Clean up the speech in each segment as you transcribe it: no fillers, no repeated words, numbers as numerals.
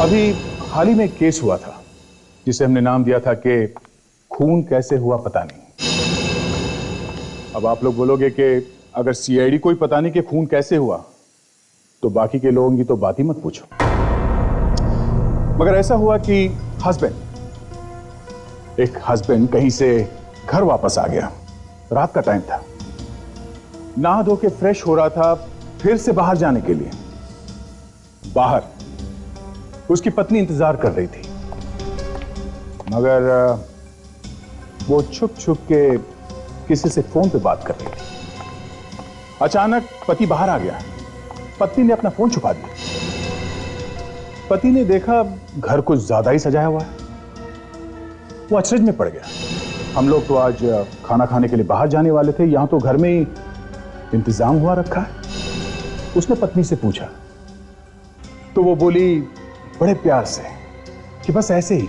अभी हाल ही में एक केस हुआ था जिसे हमने नाम दिया था कि खून कैसे हुआ पता नहीं। अब आप लोग बोलोगे कि अगर सीआईडी को ही पता नहीं कि खून कैसे हुआ तो बाकी के लोगों की तो बात ही मत पूछो। मगर ऐसा हुआ कि एक हस्बैंड कहीं से घर वापस आ गया। रात का टाइम था, नहा धो के फ्रेश हो रहा था फिर से बाहर जाने के लिए। बाहर उसकी पत्नी इंतजार कर रही थी, मगर वो छुप छुप के किसी से फोन पे बात कर रही थी। अचानक पति बाहर आ गया। पत्नी ने अपना फोन छुपा दिया। पति ने देखा घर कुछ ज्यादा ही सजाया हुआ है। वो अचरज में पड़ गया। हम लोग तो आज खाना खाने के लिए बाहर जाने वाले थे, यहां तो घर में ही इंतजाम हुआ रखा है। उसने पत्नी से पूछा तो वो बोली बड़े प्यार से कि बस ऐसे ही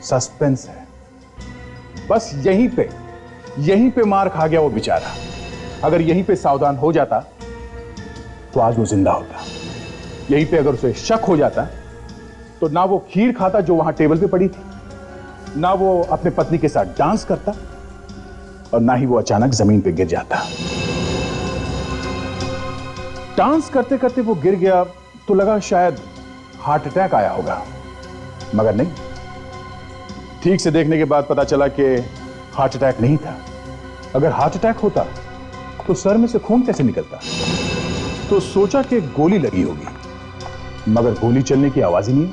सस्पेंस है। बस यहीं पे मार खा गया वो बेचारा। अगर यहीं पे सावधान हो जाता तो आज वो जिंदा होता। यहीं पे अगर उसे शक हो जाता तो ना वो खीर खाता जो वहां टेबल पे पड़ी थी, ना वो अपने पत्नी के साथ डांस करता, और ना ही वो अचानक जमीन पे गिर जाता। डांस करते करते वो गिर गया तो लगा शायद हार्ट अटैक आया होगा, मगर नहीं। ठीक से देखने के बाद पता चला कि हार्ट अटैक नहीं था। अगर हार्ट अटैक होता तो सर में से खून कैसे निकलता? तो सोचा कि गोली लगी होगी, मगर गोली चलने की आवाज ही नहीं।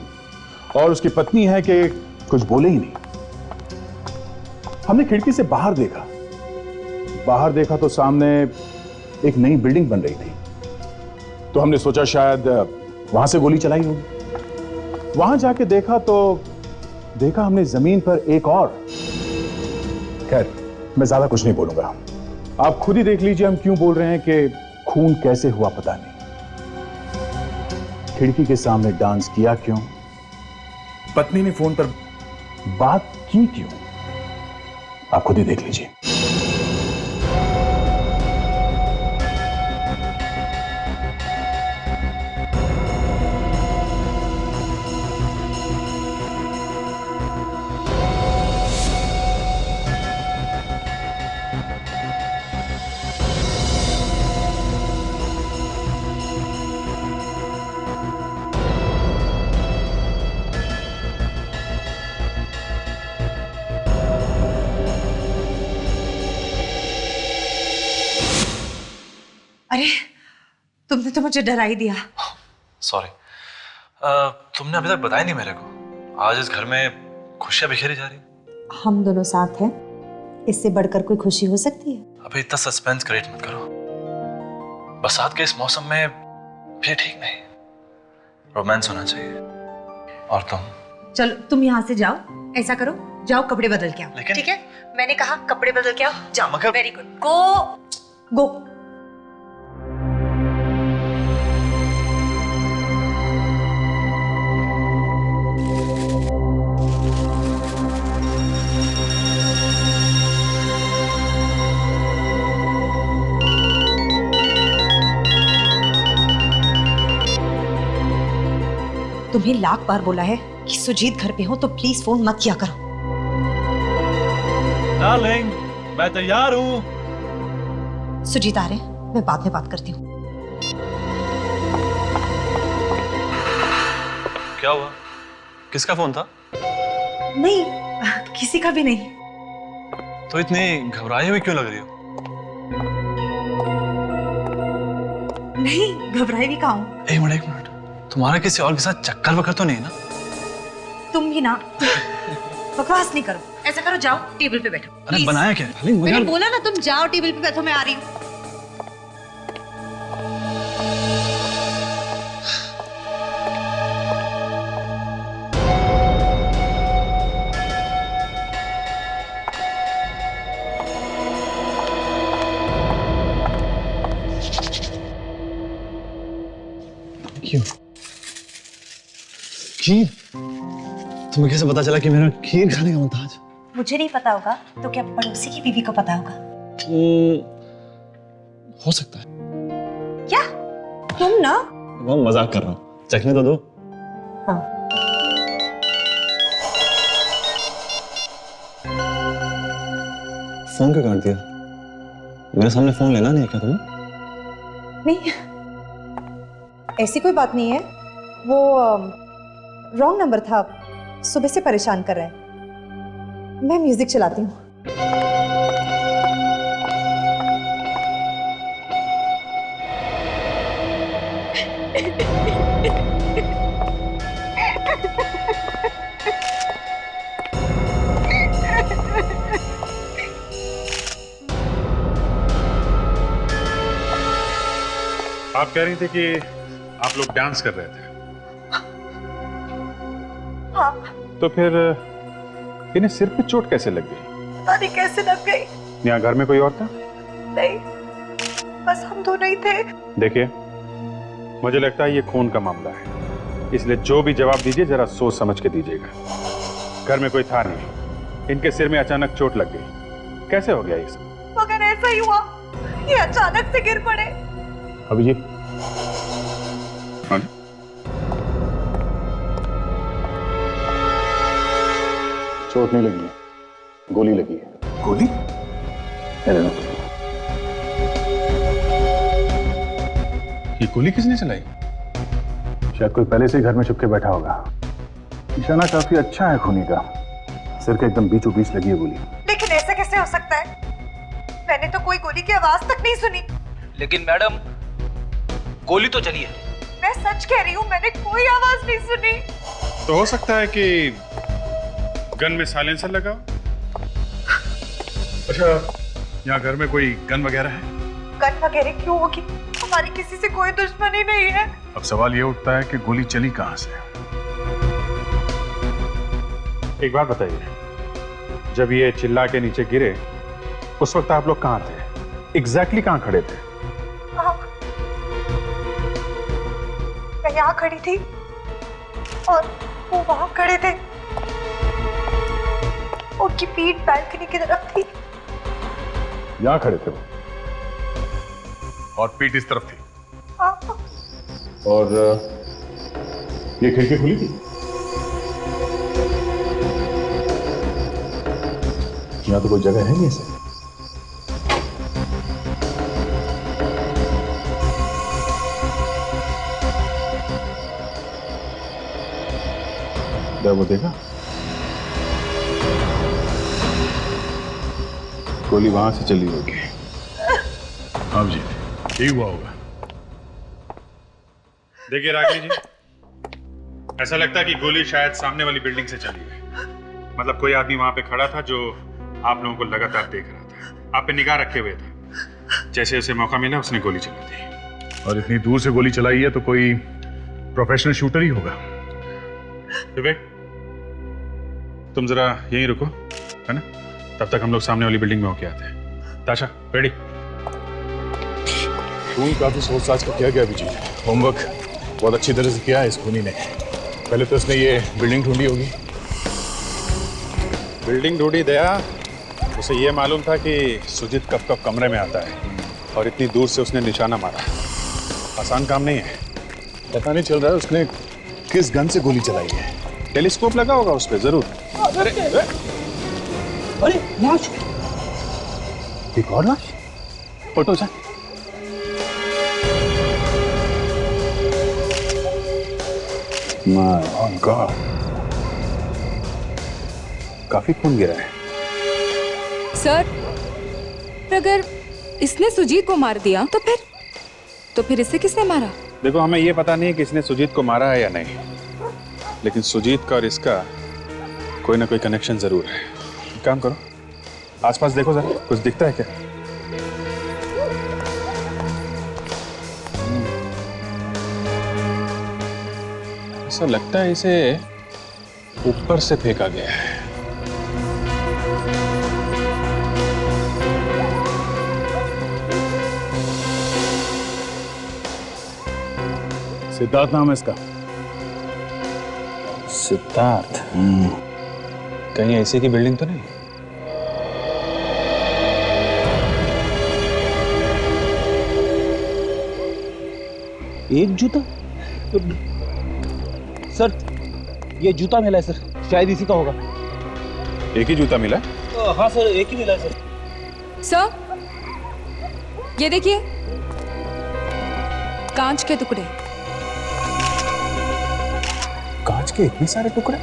और उसकी पत्नी है कि कुछ बोले ही नहीं। हमने खिड़की से बाहर देखा तो सामने एक नई बिल्डिंग बन रही थी। तो हमने सोचा शायद वहां से गोली चलाई होगी। वहां जाके देखा हमने जमीन पर एक और। खैर, मैं ज्यादा कुछ नहीं बोलूंगा, आप खुद ही देख लीजिए हम क्यों बोल रहे हैं कि खून कैसे हुआ पता नहीं। खिड़की के सामने डांस किया क्यों? पत्नी ने फोन पर बात की क्यों? आप खुद ही देख लीजिए। अरे, तुमने तो मुझे डरा ही दिया। सॉरी। तुमने अभी तक बताया नहीं मेरे को। आज इस घर में खुशियां बिखेरी जा रही। हम दोनों साथ हैं, इससे बढ़कर कोई खुशी हो सकती है? अभी इतना सस्पेंस क्रिएट मत करो। बरसात के इस मौसम में भी ठीक नहीं, रोमांस होना चाहिए। और तुम? चलो तुम यहाँ से जाओ, ऐसा करो, जाओ कपड़े बदल के आओ। लेकिन ठीक है, मैंने कहा कपड़े बदल के आओ, जाओ। मगर वेरी गुड, गो। तुम्हें लाख बार बोला है कि सुजीत घर पे हो तो प्लीज फोन मत किया करो। डार्लिंग, मैं तैयार हूँ। सुजीत आ रहे, मैं बाद में बात करती हूँ। क्या हुआ? किसका फोन था? नहीं, किसी का भी नहीं। तो इतनी घबराई हुई क्यों लग रही हो? नहीं, घबराई भी कहाँ हूँ। एक मिनट, तुम्हारा किसी और के साथ चक्कर वक्कर तो नहीं ना? तुम भी ना बकवास नहीं करो। ऐसा करो, जाओ टेबल पे बैठो। अरे Please. बनाया क्या? मैंने बोला ना, तुम जाओ टेबल पे बैठो, मैं आ रही हूँ। क्यों? खीर? तुम्हें कैसे पता चला कि मेरा खीर खाने का मन था आज? मुझे नहीं पता होगा तो क्या पड़ोसी की बीवी को पता होगा? हो सकता है। क्या? तुम ना? मैं मजाक कर रहा हूँ, चखने तो दो। हाँ फोन क्यों काट दिया? मेरे सामने फोन लेना नहीं है क्या तुम्हें? नहीं, ऐसी कोई बात नहीं है। वो रॉन्ग नंबर था, सुबह से परेशान कर रहा है। मैं म्यूजिक चलाती हूँ। आप कह रही थी कि आप लोग डांस कर रहे थे। हाँ, तो फिर इन्हें सिर पे चोट कैसे लग गई? पता नहीं कैसे लग गई। यहाँ घर में कोई और था? नहीं, बस हम दोनों ही थे। देखिए, मुझे लगता है ये खून का मामला है, इसलिए जो भी जवाब दीजिए जरा सोच समझ के दीजिएगा। घर में कोई था नहीं, इनके सिर में अचानक चोट लग गई। कैसे हो गया ये सब? मगर ऐसा ही हुआ, ये अचानक से गिर पड़े। अभिजीत, चोट नहीं लगी है, गोली लगी है। गोली? ये गोली किसने चलाई? शायद कोई पहले से ही घर में छुप के बैठा होगा। निशाना काफी अच्छा है खूनी का, सिर के एकदम बीचों बीच लगी है गोली। लेकिन ऐसा कैसे हो सकता है? मैंने तो कोई गोली की आवाज तक नहीं सुनी। लेकिन मैडम, गोली तो चली है। मैं सच कह रही हूँ, मैंने कोई आवाज नहीं सुनी। तो हो सकता है कि गन में साइलेंसर लगा हो। अच्छा, यहाँ घर में कोई गन वगैरह है? गन वगैरह क्यों होगी? हमारी किसी से कोई दुश्मनी नहीं है। अब सवाल ये उठता है कि गोली चली कहां से। एक बात बताइए, जब ये चिल्ला के नीचे गिरे उस वक्त आप लोग कहां थे? एग्जैक्टली कहां खड़े थे? मैं यहाँ खड़ी थी और वो वहां खड़े थे। उनकी पीठ बैल्कनी की तरफ थी। यहां खड़े थे वो, और पीठ इस तरफ थी। और ये खिड़की खुली थी। यहाँ तो कोई जगह है नहीं ऐसे। क्या वो देखा? गोली वहां से चली होगी। हाँ जी, यही हुआ होगा। देखिए रागिनी जी, ऐसा लगता है कि गोली शायद सामने वाली बिल्डिंग से चली है। मतलब कोई आदमी वहां पे खड़ा था जो आप लोगों को लगातार देख रहा था, आप पे निगाह रखे हुए था। जैसे उसे मौका मिला उसने गोली चला दी। और इतनी दूर से गोली चलाई है तो कोई प्रोफेशनल शूटर ही होगा। विवेक, तुम जरा यहीं रुको, है ना? तब तक हम लोग सामने वाली बिल्डिंग में होके आते हैं। ताशा, रेडी? खून काफी सोच साच कर किया गया अभिजीत। होमवर्क बहुत अच्छी तरह से किया है इस खूनी ने। पहले तो उसने ये बिल्डिंग ढूंढी होगी। बिल्डिंग ढूंढी दया, उसे ये मालूम था कि सुजीत कब कब कमरे में आता है, और इतनी दूर से उसने निशाना मारा। आसान काम नहीं है। पता नहीं चल रहा है उसने किस गन से गोली चलाई है। टेलीस्कोप लगा होगा उस पर जरूर। अरे लाश! एक और लाश? फोटो से माय गॉड, काफी खून गिरा है। सर, अगर इसने सुजीत को मार दिया तो फिर इसे किसने मारा? देखो, हमें ये पता नहीं कि इसने सुजीत को मारा है या नहीं, लेकिन सुजीत का और इसका कोई ना कोई कनेक्शन जरूर है। एक काम करो, आसपास देखो जरा, कुछ दिखता है क्या? ऐसा लगता है इसे ऊपर से फेंका गया है। सिद्धार्थ नाम है इसका। सिद्धार्थ? कहीं ऐसी की बिल्डिंग तो नहीं? एक जूता? सर, ये जूता मिला है सर, शायद इसी का होगा। एक ही जूता मिला? हाँ सर, एक ही मिला है सर। सर, ये देखिए, कांच के टुकड़े। कांच के इतने सारे टुकड़े?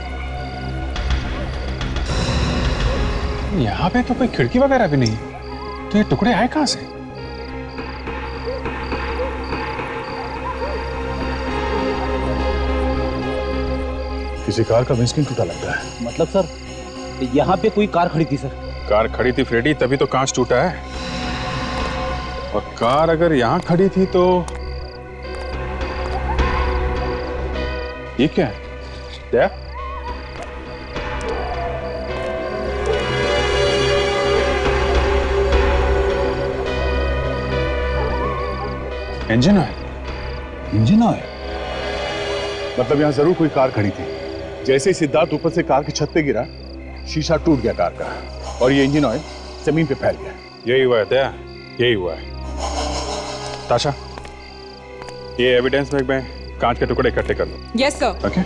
यहाँ पे तो कोई खिड़की वगैरह भी नहीं, तो ये टुकड़े आए कहां से? किसी कार का विंडस्क्रीन टूटा लगता है। मतलब सर, यहाँ पे कोई कार खड़ी थी सर। कार खड़ी थी फ्रेडी, तभी तो कांच टूटा है। और कार अगर यहाँ खड़ी थी तो ये क्या है? क्या? Engine oil. Engine oil? मतलब यहां जरूर कोई कार खड़ी थी। जैसे ही सिद्धार्थ ऊपर से कार की छत पे गिरा, शीशा टूट गया कार का और ये इंजन ऑयल जमीन पे फैल गया। यही हुआ है दया, यही हुआ है। ताशा, ये एविडेंस में कांच के टुकड़े इकट्ठे कर लो। Yes sir. ओके।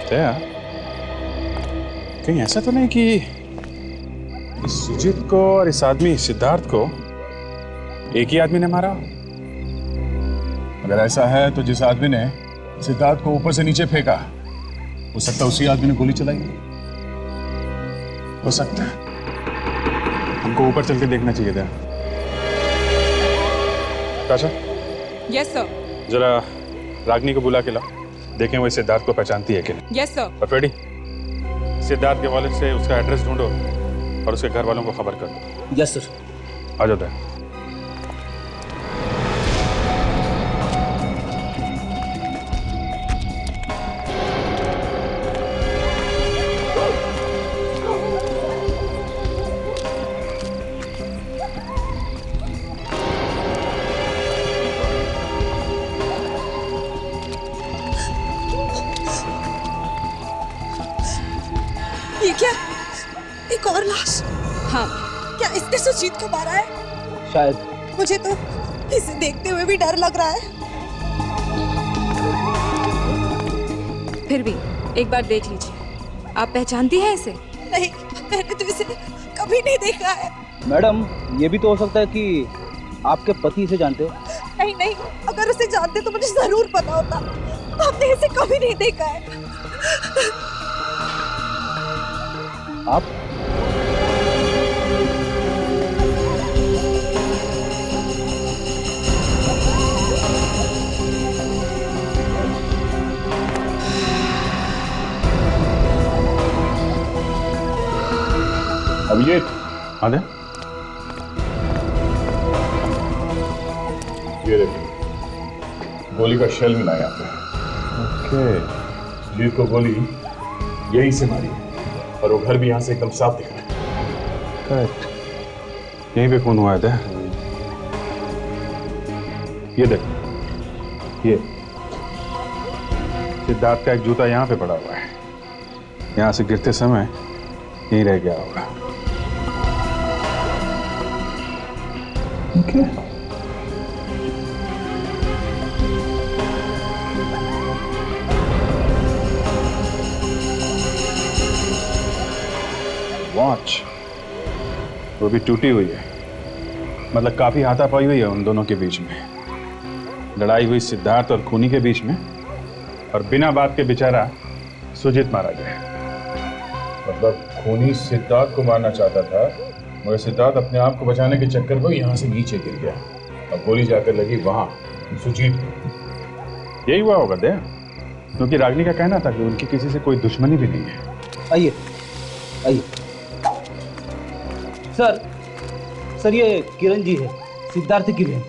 दया, कहीं ऐसा तो नहीं कि इस सुजीत को और इस आदमी सिद्धार्थ को एक ही आदमी ने मारा? अगर ऐसा है तो जिस आदमी ने सिद्धार्थ को ऊपर से नीचे फेंका, हो सकता है उसी आदमी ने गोली चलाई। हो सकता है। हमको ऊपर चल के देखना चाहिए था। ताशा, यस सर। जरा रागनी को बुला के लाओ, देखें वो सिद्धार्थ को पहचानती है कि नहीं। Yes sir. और फ्रेडी, सिद्धार्थ के वॉलेट से उसका एड्रेस ढूंढो और उसके घर वालों को खबर कर दो। Yes sir. आ जाता है। ये क्या? एक और लाश? हाँ, क्या इसने सुजीत को मारा है? शायद। मुझे तो इसे देखते हुए भी डर लग रहा है। फिर भी एक बार देख लीजिए। आप पहचानती हैं इसे? नहीं, मैंने तो इसे कभी नहीं देखा है। मैडम, ये भी तो हो सकता है कि आपके पति इसे जानते हो। नहीं नहीं, अगर उसे जानते तो मुझे जरूर पता होता। हमने इसे कभी नहीं देखा है। आप? अब ये आ दे। ये देखिए, गोली का शेल मिला यहाँ पे। ओके। सुजीत को गोली यहीं से मारी है और वो घर भी यहाँ से एकदम साफ दिख रहा है। करेक्ट, यहीं पे खून हुआ है। ये देख, ये सिद्धार्थ का एक जूता यहाँ पे पड़ा हुआ है। यहाँ से गिरते समय यहीं रह गया होगा। ओके। वॉच वो भी टूटी हुई है, मतलब काफी हाथापाई हुई है उन दोनों के बीच में। लड़ाई हुई सिद्धार्थ और खूनी के बीच में, और बिना बात के बेचारा सुजीत मारा गया। मतलब खूनी सिद्धार्थ को मारना चाहता था, मगर सिद्धार्थ अपने आप को बचाने के चक्कर में यहाँ से नीचे गिर गया और गोली जाकर लगी वहां सुजीत को। यही हुआ होगा दया, क्योंकि रागनी का कहना था कि उनकी किसी से कोई दुश्मनी भी नहीं है। आइए आइए। सर ये किरण जी है, सिद्धार्थ की बहन।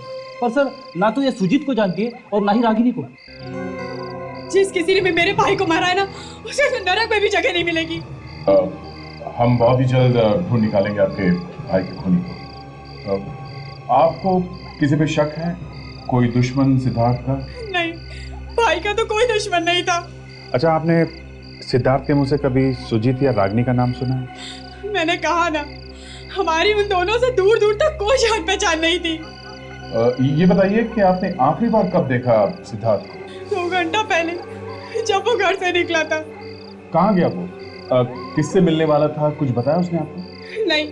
पर सर, ना तो ये सुजीत को जानती है और ना ही रागिनी को। जिस किसी ने मेरे भाई को मारा है ना, उसे तो नरक में भी जगह नहीं मिलेगी। हम बहुत ही जल्द ढूंढ निकालेंगे आपके भाई के खूनी को। आपको किसी पे शक है? कोई दुश्मन सिद्धार्थ का? नहीं, भाई का तो कोई दुश्मन नहीं था। अच्छा, आपने सिद्धार्थ के मुंह से कभी सुजीत या रागनी का नाम सुना है? मैंने कहा ना, हमारी उन दोनों से दूर दूर तक कोई जान पहचान नहीं थी। ये बताइए कि आपने आखिरी बार कब देखा सिद्धार्थ को? 2 घंटा पहले, जब वो घर से निकला था। कहाँ गया वो? किससे मिलने वाला था? कुछ बताया उसने आपको? नहीं,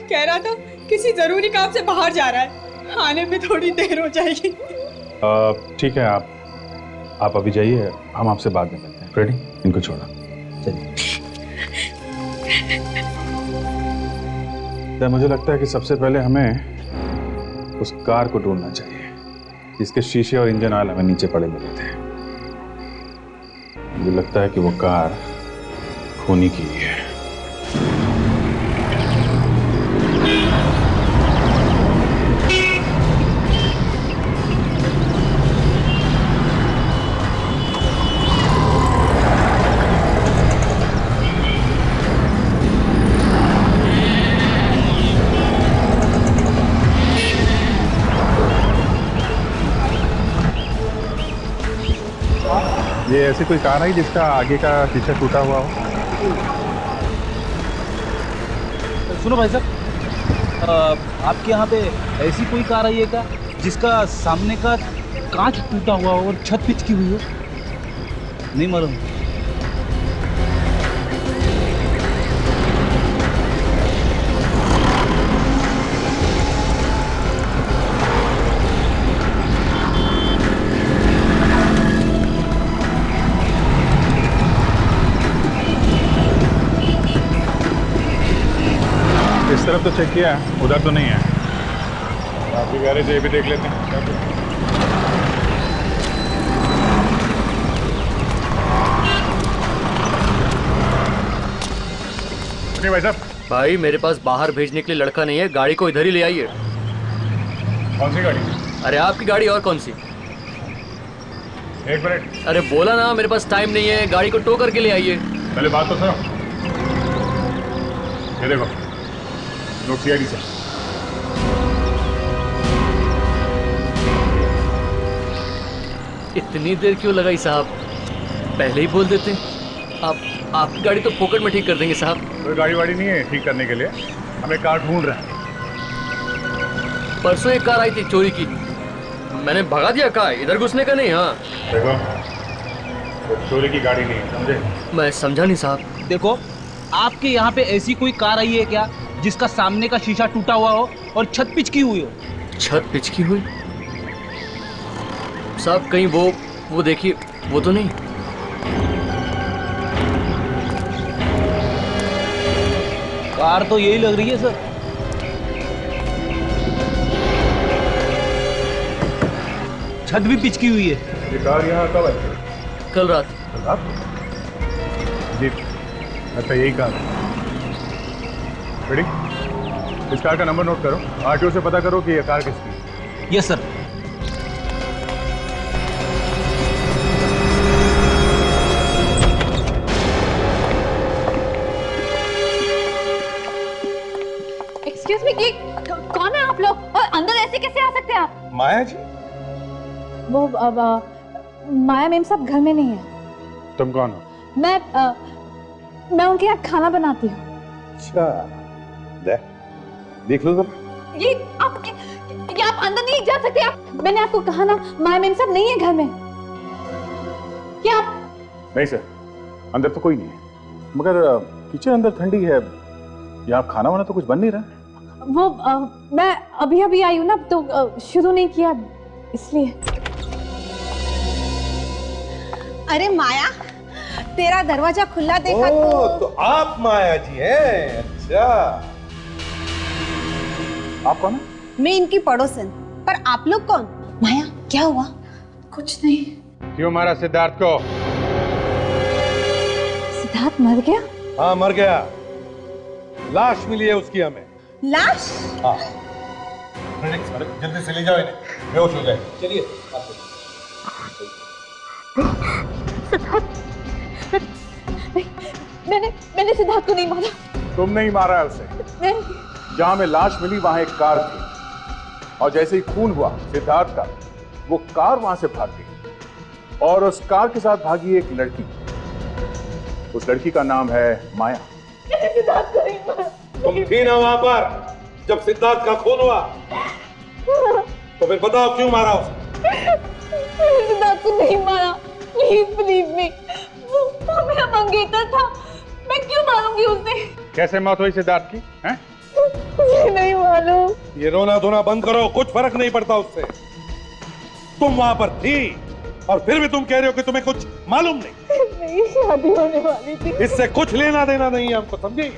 कह रहा था किसी जरूरी काम से बाहर जा रहा है, आने में थोड़ी देर हो जाएगी। ठीक है, आप अभी जाइए, हम आपसे बाद में मिलते हैं। फ्रेडी, इनको छोड़ा। चलिए। तो मुझे लगता है कि सबसे पहले हमें उस कार को ढूंढना चाहिए जिसके शीशे और इंजन ऑयल हमें नीचे पड़े मिले थे। मुझे लगता है कि वो कार खूनी की ही है। ये ऐसी कोई कार है जिसका आगे का शीशा टूटा हुआ हो? सुनो भाई साहब, आपके यहाँ पे ऐसी कोई कार आई है क्या जिसका सामने का कांच टूटा हुआ हो और छत पिचकी हुई हो? नहीं मालूम। इस तरफ तो चेक किया, उधर तो नहीं है। आपकी गैरेज ये भी देख लेते हैं। नहीं भाई साहब। भाई मेरे पास बाहर भेजने के लिए लड़का नहीं है, गाड़ी को इधर ही ले आइए। कौन सी गाड़ी? अरे आपकी गाड़ी और कौन सी? एक मिनट। अरे बोला ना मेरे पास टाइम नहीं है, गाड़ी को टो करके ले आइए। पहले बात तो सुनो। ये देखो, नोट सीआईडी से। इतनी देर क्यों लगाई साहब? पहले ही बोल देते। आपकी गाड़ी तो फोकट में ठीक कर देंगे साहब। कोई गाड़ी वाड़ी नहीं है ठीक करने के लिए, हमें कार ढूंढ रहे हैं। परसों एक कार आई थी चोरी की, मैंने भगा दिया। कहा इधर घुसने का नहीं। हाँ देखो, वो चोरी की गाड़ी नहीं है, समझे? मैं समझा नहीं साहब। देखो, आपके यहाँ पे ऐसी कोई कार आई है क्या जिसका सामने का शीशा टूटा हुआ हो और छत पिचकी हुई हो? छत पिचकी हुई साहब? कहीं वो देखिए, वो तो नहीं। कार तो यही लग रही है सर। छत भी पिचकी हुई है। ये कार यहाँ कब आई? कल रात। आप? जी, अच्छा यही कार है। रेडी? इस कार का नंबर नोट करो, आरटीओ से पता करो कि ये कार किसकी है। Yes sir. एक्सक्यूज मी, ये कौन है आप लोग और अंदर ऐसे कैसे आ सकते हैं आप? माया जी? वो माया मैम साहब घर में नहीं है। तुम कौन हो? मैं उनके यहाँ खाना बनाती हूँ। अच्छा, देख लो जरा। ये आप अंदर नहीं जा सकते। आप मैंने आपको कहा ना, माया मैम साहब नहीं है घर में। क्या आप? नहीं सर, अंदर तो कोई नहीं है, मगर किचन अंदर ठंडी है, यहाँ खाना वाना तो कुछ बन नहीं रहा। वो मैं अभी अभी आई हूँ ना, तो शुरू नहीं किया इसलिए। अरे माया, तेरा दरवाजा खुला देखा तो आप माया जी हैं? अच्छा, आप कौन है? मैं इनकी पड़ोसन। पर आप लोग कौन? माया, क्या हुआ? कुछ नहीं। क्यों मारा सिद्धार्थ को? सिद्धार्थ मर गया? हाँ मर गया, लाश मिली है उसकी हमें। लाश? हाँ, जल्दी से ले जाओ इन्हें, बेहोश हो गए। चलिए। मैंने सिद्धार्थ को नहीं मारा। तुमने ही मारा है उसे। नहीं। जहां में लाश मिली वहां एक कार थी, और जैसे ही खून हुआ सिद्धार्थ का, वो कार वहां से भाग गई और उस कार के साथ भागी एक लड़की। उस लड़की का नाम है माया। सिद्धार्थ को नहीं मारा। तुम थी ना वहां पर जब सिद्धार्थ का खून हुआ? तो फिर बताओ क्यों मारा उसे? सिद्धार्थ को नहीं मारा। Please believe me. कैसे मौत हुई सिद्धार्थ की? हैं? नहीं मालूम। ये रोना धोना बंद करो, कुछ फर्क नहीं पड़ता उससे। तुम वहां पर थी और फिर भी तुम कह रहे हो कि तुम्हें कुछ मालूम नहीं। नहीं, शादी होने वाली थी। इससे कुछ लेना देना नहीं है हमको, समझे?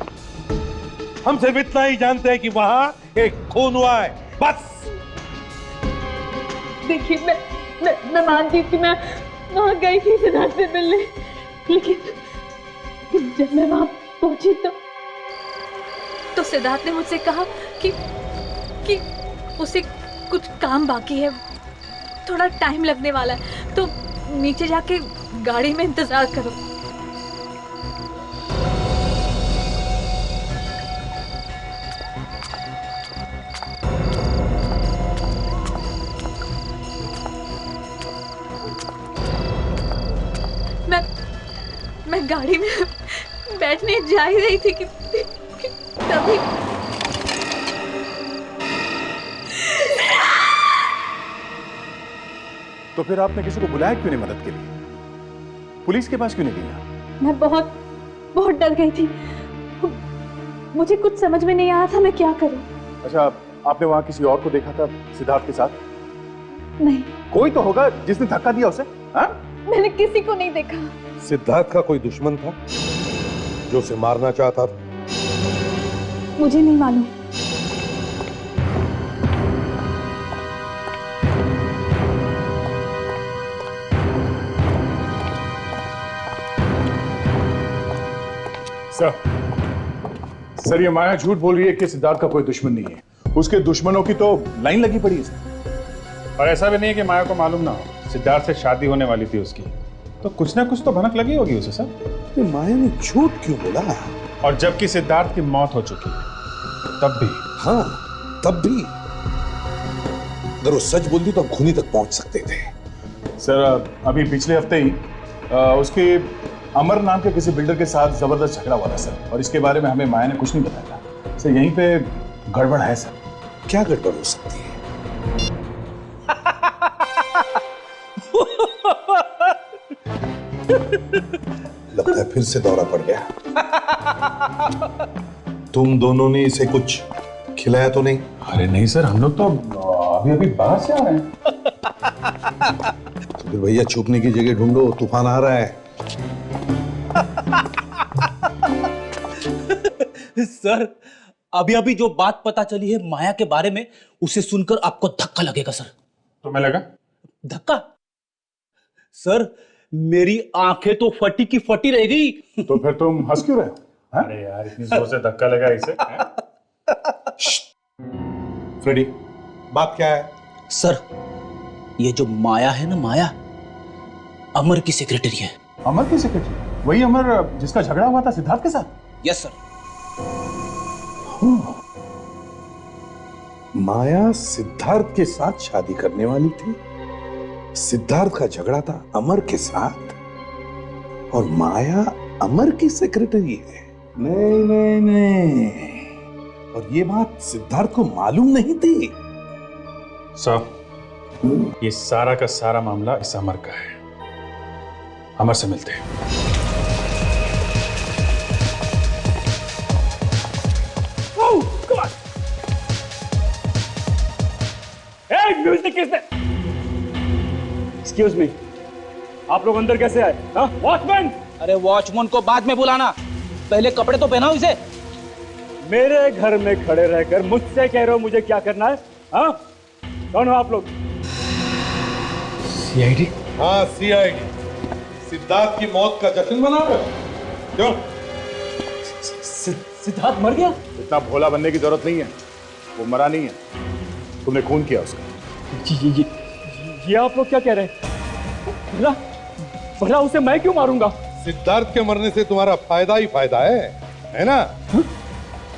हम सिर्फ इतना ही जानते हैं कि वहां एक खून हुआ है, बस। देखिए, मैं मानती थी, मैं वहां गई थी सिद्धार्थ से मिलने, लेकिन जब मैं वहां पहुंची तो सिद्धार्थ ने मुझसे कहा कि उसे कुछ काम बाकी है, थोड़ा टाइम लगने वाला है, तो नीचे जाके गाड़ी में इंतजार करो। मैं गाड़ी में बैठने जा ही रही थी कि तभी तो फिर आपने किसी को बुलाया क्यों नहीं मदद के लिए? पुलिस के पास क्यों नहीं गया? मैं बहुत डर गई थी। मुझे कुछ समझ में नहीं आ रहा था मैं क्या करूं। अच्छा, आपने वहां किसी और को देखा था सिद्धार्थ के साथ? नहीं। कोई तो होगा जिसने धक्का दिया उसे। हाँ? मैंने किसी को नहीं देखा। सिद्धार्थ का कोई दुश्मन था जो उसे मारना चाहता था? मुझे नहीं मालूम। सर, ये माया झूठ बोल रही है कि सिद्धार्थ का कोई दुश्मन नहीं है। उसके दुश्मनों की तो लाइन लगी पड़ी है सर। और ऐसा भी नहीं है कि माया को मालूम ना हो, सिद्धार्थ से शादी होने वाली थी उसकी, तो कुछ ना कुछ तो भनक लगी होगी उसे सर। माया ने झूठ क्यों बोला? और जबकि सिद्धार्थ की मौत हो चुकी है तब भी। हाँ, तब भी अगर वो सच बोलती तो हम खूनी तक पहुंच सकते थे। सर, अभी पिछले हफ्ते ही उसके अमर नाम के किसी बिल्डर के साथ जबरदस्त झगड़ा हुआ था सर, और इसके बारे में हमें माया ने कुछ नहीं बताया सर। यहीं पे गड़बड़ है सर। क्या गड़बड़ हो सकती है? लगता है फिर से दौरा पड़ गया। तुम दोनों ने इसे कुछ खिलाया तो नहीं? अरे नहीं सर, हम लोग तो अभी बाहर से आ रहे हैं। तो फिर भैया छुपने की जगह ढूंढो, तूफान आ रहा है। सर, अभी जो बात पता चली है माया के बारे में, उसे सुनकर आपको धक्का लगेगा सर। तुम्हें लगा धक्का? सर, मेरी आंखें तो फटी की फटी रह गई। तो फिर तुम हंस क्यों रहे हो? अरे यार, इतनी जोर से धक्का लगा इसे। फ्रेडी, बात क्या है? सर, ये जो माया है ना, माया अमर की सेक्रेटरी है। अमर की सेक्रेटरी? वही अमर जिसका झगड़ा हुआ था सिद्धार्थ के साथ? Yes sir. माया सिद्धार्थ के साथ शादी करने वाली थी। सिद्धार्थ का झगड़ा था अमर के साथ, और माया अमर की सेक्रेटरी है। नहीं नहीं नहीं, और ये बात सिद्धार्थ को मालूम नहीं थी। साहब, ये सारा का सारा मामला इस अमर का है। अमर से मिलते हैं। म्यूजिक किसने? एक्सक्यूज मी, आप लोग अंदर कैसे आए? वॉचमैन! अरे वॉचमैन को बाद में बुलाना, पहले कपड़े तो पहनाओ इसे। मेरे घर में खड़े रहकर मुझसे कह रहे हो मुझे क्या करना है? हाँ, कौन हो आप लोग? सीआईडी? हाँ, सीआईडी। सिद्धार्थ की मौत का जश्न मना रहे हो? क्यों? सिद्धार्थ मर गया? इतना भोला बनने की जरूरत नहीं है, वो मरा नहीं है, तुमने खून किया उसका। ये आप लोग क्या कह रहे हैं? भला उसे मैं क्यों मारूंगा? सिद्धार्थ के मरने से तुम्हारा फायदा ही फायदा है ना?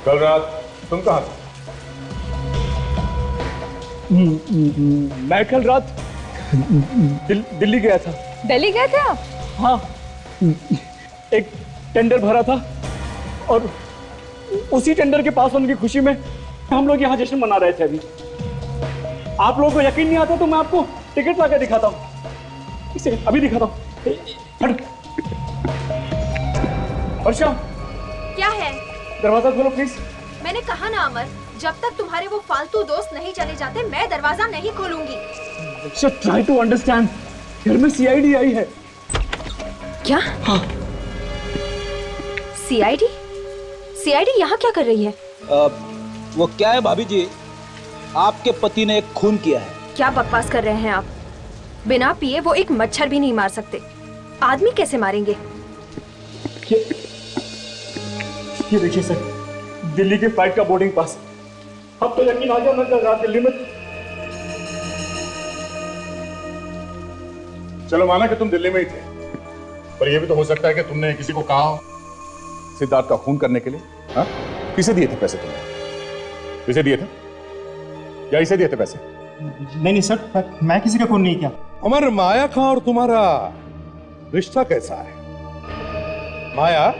कल रात तुम कहां थे? मैं कल रात दिल्ली गया था। दिल्ली गए थे आप? हाँ, एक टेंडर भरा था और उसी टेंडर के पास होने की खुशी में हम लोग यहाँ जश्न मना रहे थे। अभी आप लोगों को यकीन नहीं आता तो मैं आपको टिकट लाकर दिखाता हूँ। इसे अभी दिखाता हूँ। वर्षा, क्या है? दरवाजा खोलो प्लीज। मैंने कहा ना अमर, जब तक तुम्हारे वो फालतू दोस्त नहीं चले जाते मैं दरवाजा नहीं खोलूंगी। ट्राई टू अंडरस्टैंड, घर में सीआईडी आई है। क्या? हाँ। सीआईडी? सीआईडी यहाँ क्या कर रही है? वो क्या है भाभी जी, आपके पति ने एक खून किया है। क्या बकवास कर रहे हैं आप? बिना पिए वो एक मच्छर भी नहीं मार सकते, आदमी कैसे मारेंगे? ये देखिए सर, दिल्ली के फ्लाइट का बोर्डिंग पास। अब तो यकीन आ जाओ, मैं कल रात दिल्ली में। चलो माना कि तुम दिल्ली में ही थे, पर यह भी तो हो सकता है कि तुमने किसी को कहा हो सिद्धार्थ का खून करने के लिए। हाँ, किसे दिए थे पैसे तुमने? किसे दिए थे या इसे दिए थे पैसे? नहीं सर, मैं किसी का खून नहीं किया। अमर, माया का और तुम्हारा रिश्ता कैसा है? माया,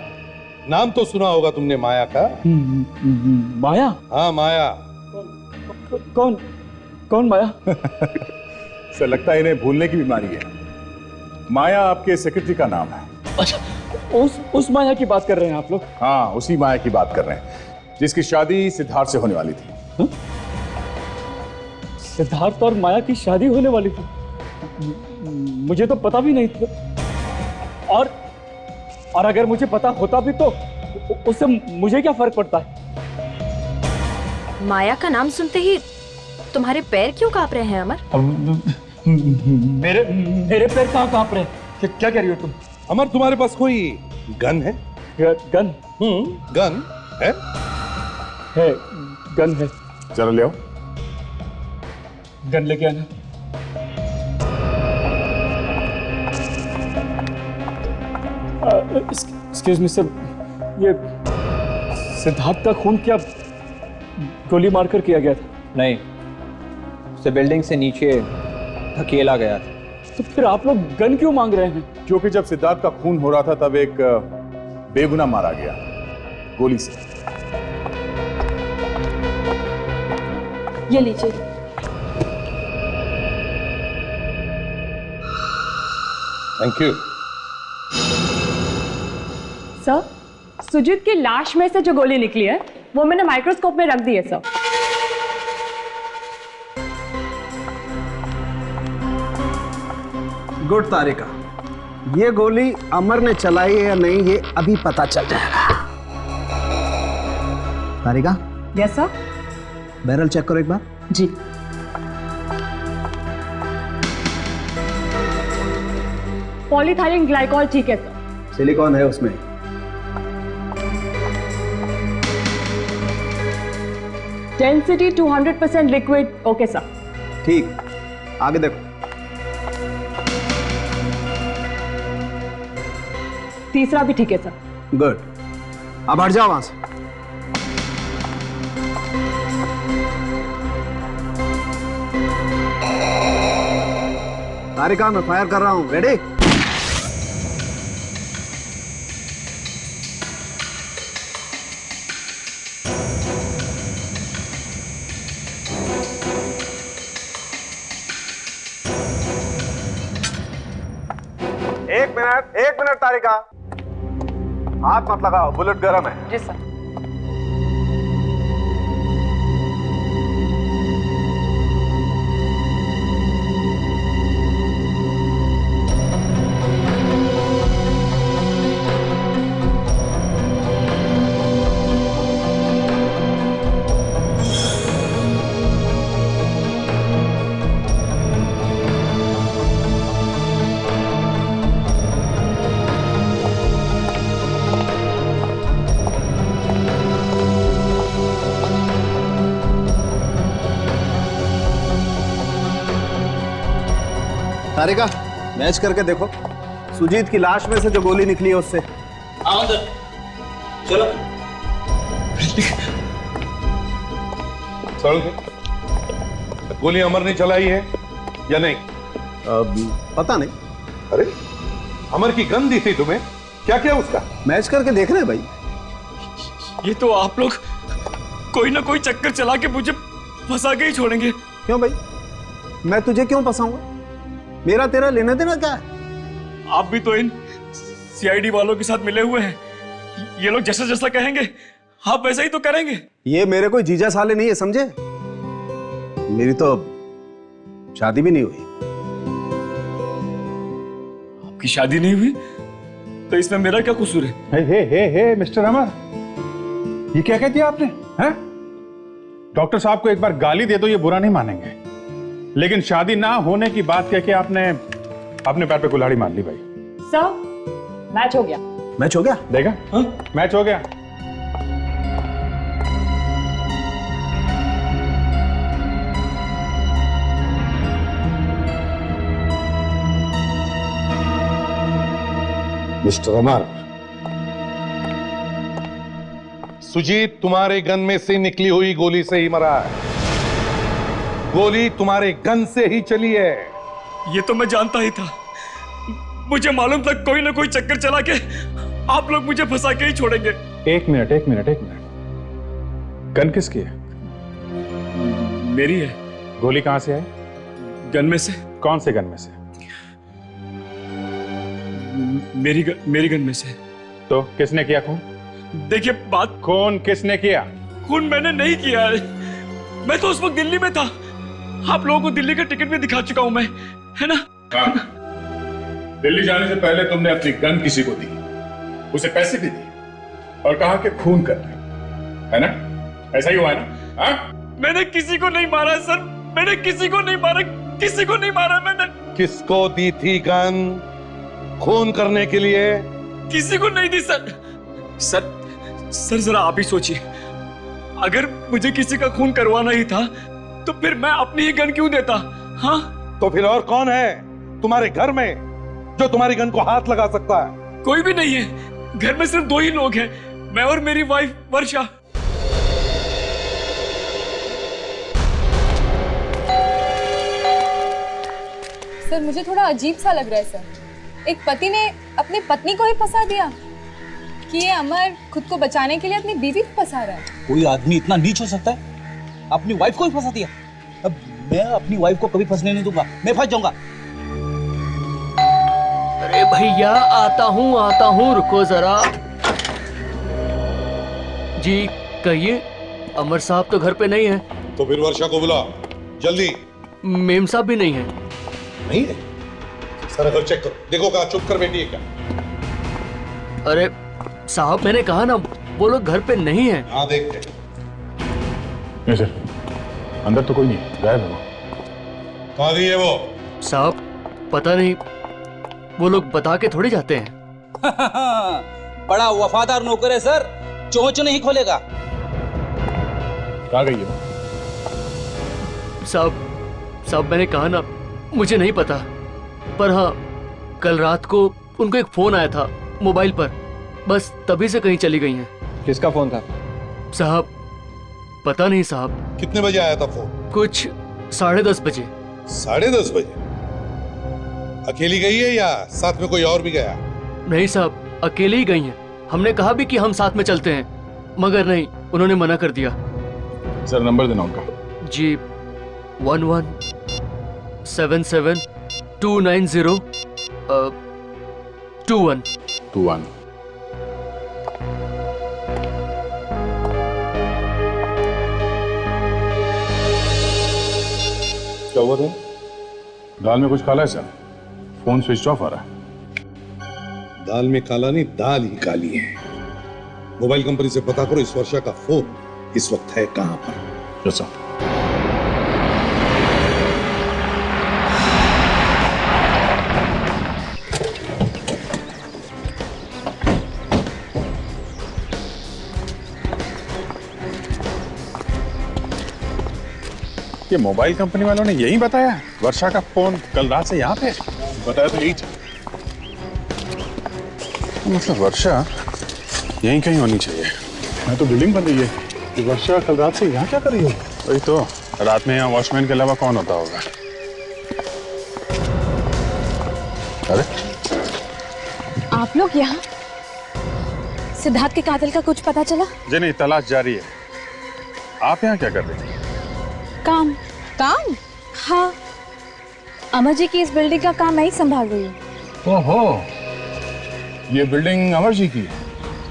नाम तो सुना होगा तुमने माया का। माया? हाँ माया। कौन कौन माया? सर लगता है इन्हें भूलने की बीमारी है। माया आपके सेक्रेटरी का नाम है। अच्छा, उस माया की बात कर रहे हैं आप लोग? हाँ, उसी माया की बात कर रहे हैं जिसकी शादी सिद्धार्थ से होने वाली थी। हा? सिद्धार्थ और माया की शादी होने वाली थी? मुझे तो पता भी नहीं था। और अगर मुझे पता होता भी तो उससे मुझे क्या फर्क पड़ता है? माया का नाम सुनते ही तुम्हारे पैर क्यों कांप रहे हैं अमर? मेरे पैर कहाँ कांप रहे हैं? क्या कह रही हो तुम? अमर, तुम्हारे पास कोई गन है? गन? गन है? गन है। चलो ले आओ। गन लेके आना। एक्सक्यूज मी सर, ये सिद्धार्थ का खून क्या गोली मारकर किया गया था? नहीं, उसे बिल्डिंग से नीचे धकेला गया था। तो फिर आप लोग गन क्यों मांग रहे हैं? क्योंकि जब सिद्धार्थ का खून हो रहा था तब एक बेगुनाह मारा गया गोली से। ये लीजिए। Thank you. सर, सुजीत की लाश में से जो गोली निकली है वो मैंने माइक्रोस्कोप में रख दी है सर। गुड तारिका, ये गोली अमर ने चलाई है या नहीं ये अभी पता चल जाएगा। Tarika? Yes sir. Barrel check करो एक बार। जी। पॉलीथाइलिन ग्लाइकॉल ठीक है सर। सिलिकॉन है उसमें। Density 200% liquid. Okay sir. ठीक, आगे देखो। तीसरा भी ठीक है सर। गुड, अब हट जाओ वहां से। तारिका, मैं फायर कर रहा हूं। रेडी? एक मिनट तारिका, हाथ मत लगाओ, बुलेट गर्म है। जी सर। तारिका, मैच करके देखो, सुजीत की लाश में से जो गोली निकली है उससे। आओ अंदर, चलो। गोली अमर ने चलाई है या नहीं? पता नहीं। अरे, अमर की गन दी थी तुम्हें, क्या क्या उसका? मैच करके देख रहे हैं भाई। ये तो आप लोग कोई ना कोई चक्कर चला के मुझे फंसा के ही छोड़ेंगे। क्यों भाई, मैं तुझे क्यों फंसाऊंगा? मेरा तेरा लेना देना क्या है? आप भी तो इन सीआईडी वालों के साथ मिले हुए हैं। ये लोग जैसा जैसा कहेंगे आप वैसा ही तो करेंगे। ये मेरे कोई जीजा साले नहीं है, समझे? मेरी तो शादी भी नहीं हुई। आपकी शादी नहीं हुई तो इसमें मेरा क्या कसूर है? हे मिस्टर अमर, ये क्या कह दिया आपने? हैं? डॉक्टर साहब को एक बार गाली दे दो, ये बुरा नहीं मानेंगे, लेकिन शादी ना होने की बात कह के आपने अपने पैर पे कुल्हाड़ी मार ली भाई। सर मैच हो गया। मैच हो गया? देखा? मैच हो गया। मिस्टर अमर, सुजीत तुम्हारे गन में से निकली हुई गोली से ही मरा है। गोली तुम्हारे गन से ही चली है। ये तो मैं जानता ही था। मुझे मालूम था कोई ना कोई चक्कर चला के आप लोग मुझे फंसा के ही छोड़ेंगे। एक मिनट। गन किसकी है? मेरी है। गोली कहां से आई? गन में से। कौन से गन में से? मेरी गन में से। तो किसने किया खून? देखिए बात, खून किसने किया? खून मैंने नहीं किया है। मैं तो उस वक्त दिल्ली में था। आप लोगों को दिल्ली का टिकट भी दिखा चुका हूं मैं, है ना? दिल्ली जाने से पहले तुमने अपनी गन किसी को दी, उसे पैसे भी दिए और कहा कि खून करना है ना? ऐसा ही हुआ है ना? हाँ? मैंने किसी को नहीं मारा सर, मैंने किसी को नहीं मारा, किसी को नहीं मारा मैंने। किसको दी थी गन? खून करने के लिए? किसी को नहीं दी सर। सर जरा आप ही सोचिए, अगर मुझे किसी का खून करवाना ही था तो फिर मैं अपनी ही गन क्यों देता? हाँ, तो फिर और कौन है तुम्हारे घर में जो तुम्हारी गन को हाथ लगा सकता है? कोई भी नहीं है। घर में सिर्फ 2 ही लोग हैं, मैं और मेरी वाइफ वर्षा। सर मुझे थोड़ा अजीब सा लग रहा है सर। एक पति ने अपनी पत्नी को ही फंसा दिया कि ये अमर खुद को बचाने के लिए अपनी बीवी को फंसा रहा है। कोई आदमी इतना नीच हो सकता है? अपनी वाइफ को ही फंसा दिया। अब मैं अपनी वाइफ को कभी फंसने नहीं दूंगा, मैं फंस जाऊंगा। अरे भैया आता हूँ, रुको जरा। जी कहिए, अमर साहब तो घर पे नहीं है। तो फिर वर्षा को बुला जल्दी। मेम साहब भी नहीं है। नहीं है? सर घर चेक करो, देखो कहा चुप कर बैठी है क्या? अरे साहब मैंने कहा ना, वो लोग घर पे नहीं है। हाँ देखते। नहीं सर, अंदर तो कोई नहीं, गायब है वो। कहाँ गई है वो? साहब पता नहीं, वो लोग बता के थोड़ी जाते हैं। बड़ा वफादार नौकर है सर, चोंच नहीं खोलेगा। कहाँ गई है? साहब मैंने कहा ना, मुझे नहीं पता, पर हाँ कल रात को उनको एक फोन आया था मोबाइल पर, बस तभी से कहीं चली गई हैं। किसका फोन था? साहब पता नहीं साहब। कितने बजे आया था फोन? कुछ 10:30 बजे। 10:30 बजे? अकेली गई है या साथ में कोई और भी गया? नहीं साहब, अकेले ही गई हैं। हमने कहा भी कि हम साथ में चलते हैं, मगर नहीं, उन्होंने मना कर दिया। सर नंबर देना उनका। जी 1177 290 21। क्या हुआ था? दाल में कुछ काला है सर, फोन स्विच ऑफ आ रहा है। दाल में काला नहीं, दाल ही काली है। मोबाइल कंपनी से पता करो इस वर्षा का फोन इस वक्त है कहां पर। Yes sir. ये मोबाइल कंपनी वालों ने यही बताया वर्षा का फोन कल रात से यहाँ पे? बताया तो यही था। मतलब वर्षा यहीं कहीं होनी चाहिए। मैं तो बिल्डिंग बन रही है कि वर्षा कल रात से यहाँ क्या कर रही है? वही तो, रात में यहाँ वॉचमैन के अलावा कौन होता होगा? अरे आप लोग यहाँ? सिद्धार्थ के कातिल का कुछ पता चला? जी नहीं, तलाश जारी है। आप यहाँ क्या कर रही थी? काम हाँ, अमर जी की इस बिल्डिंग का काम मैं ही संभाल रही हूँ। ओहो, ये बिल्डिंग अमर जी की है?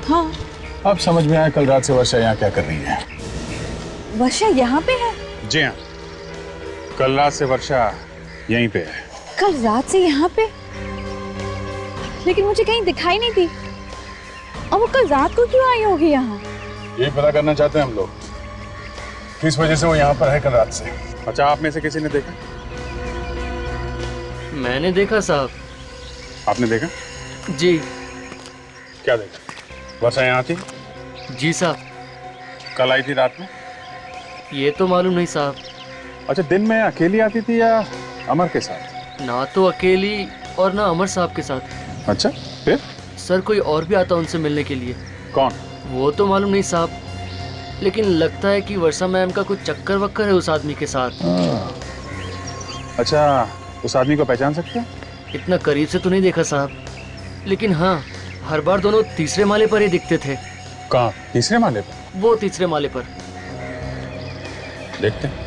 हाँ, अब समझ में आया कल रात से वर्षा यहाँ क्या कर रही है। वर्षा यहाँ पे है? जी हाँ, कल रात से वर्षा यहीं पे है। कल रात से यहाँ पे? लेकिन मुझे कहीं दिखाई नहीं दी। और वो कल रात को क्यों आई होगी यहाँ? ये पता करना चाहते हैं हम लोग, किस वजह से वो यहाँ पर है कल रात से। अच्छा, आप में से किसी ने देखा? मैंने देखा साहब। आपने देखा? जी। क्या देखा? वर्षा यहाँ थी? जी साहब। कल आई थी रात में? ये तो मालूम नहीं साहब। अच्छा, दिन में अकेली आती थी या अमर के साथ? ना तो अकेली और ना अमर साहब के साथ। अच्छा, फिर? सर कोई और भी आता उनसे मिलने के लिए। कौन? वो तो मालूम नहीं साहब, लेकिन लगता है कि वर्षा मैम का कुछ चक्कर वक्कर है उस आदमी के साथ। अच्छा, उस आदमी को पहचान सकते हैं? इतना करीब से तो नहीं देखा साहब, लेकिन हाँ, हर बार दोनों तीसरे माले पर ही दिखते थे। कहाँ? तीसरे माले पर? वो तीसरे माले पर। देखते हैं।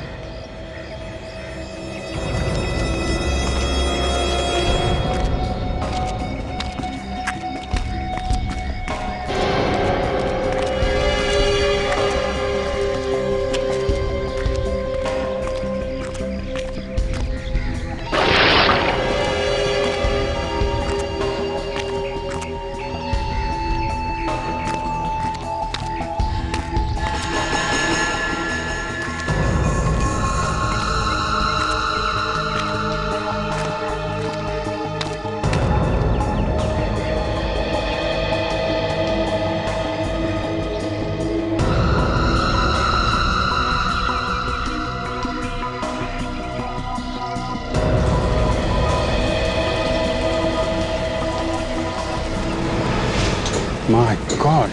My God!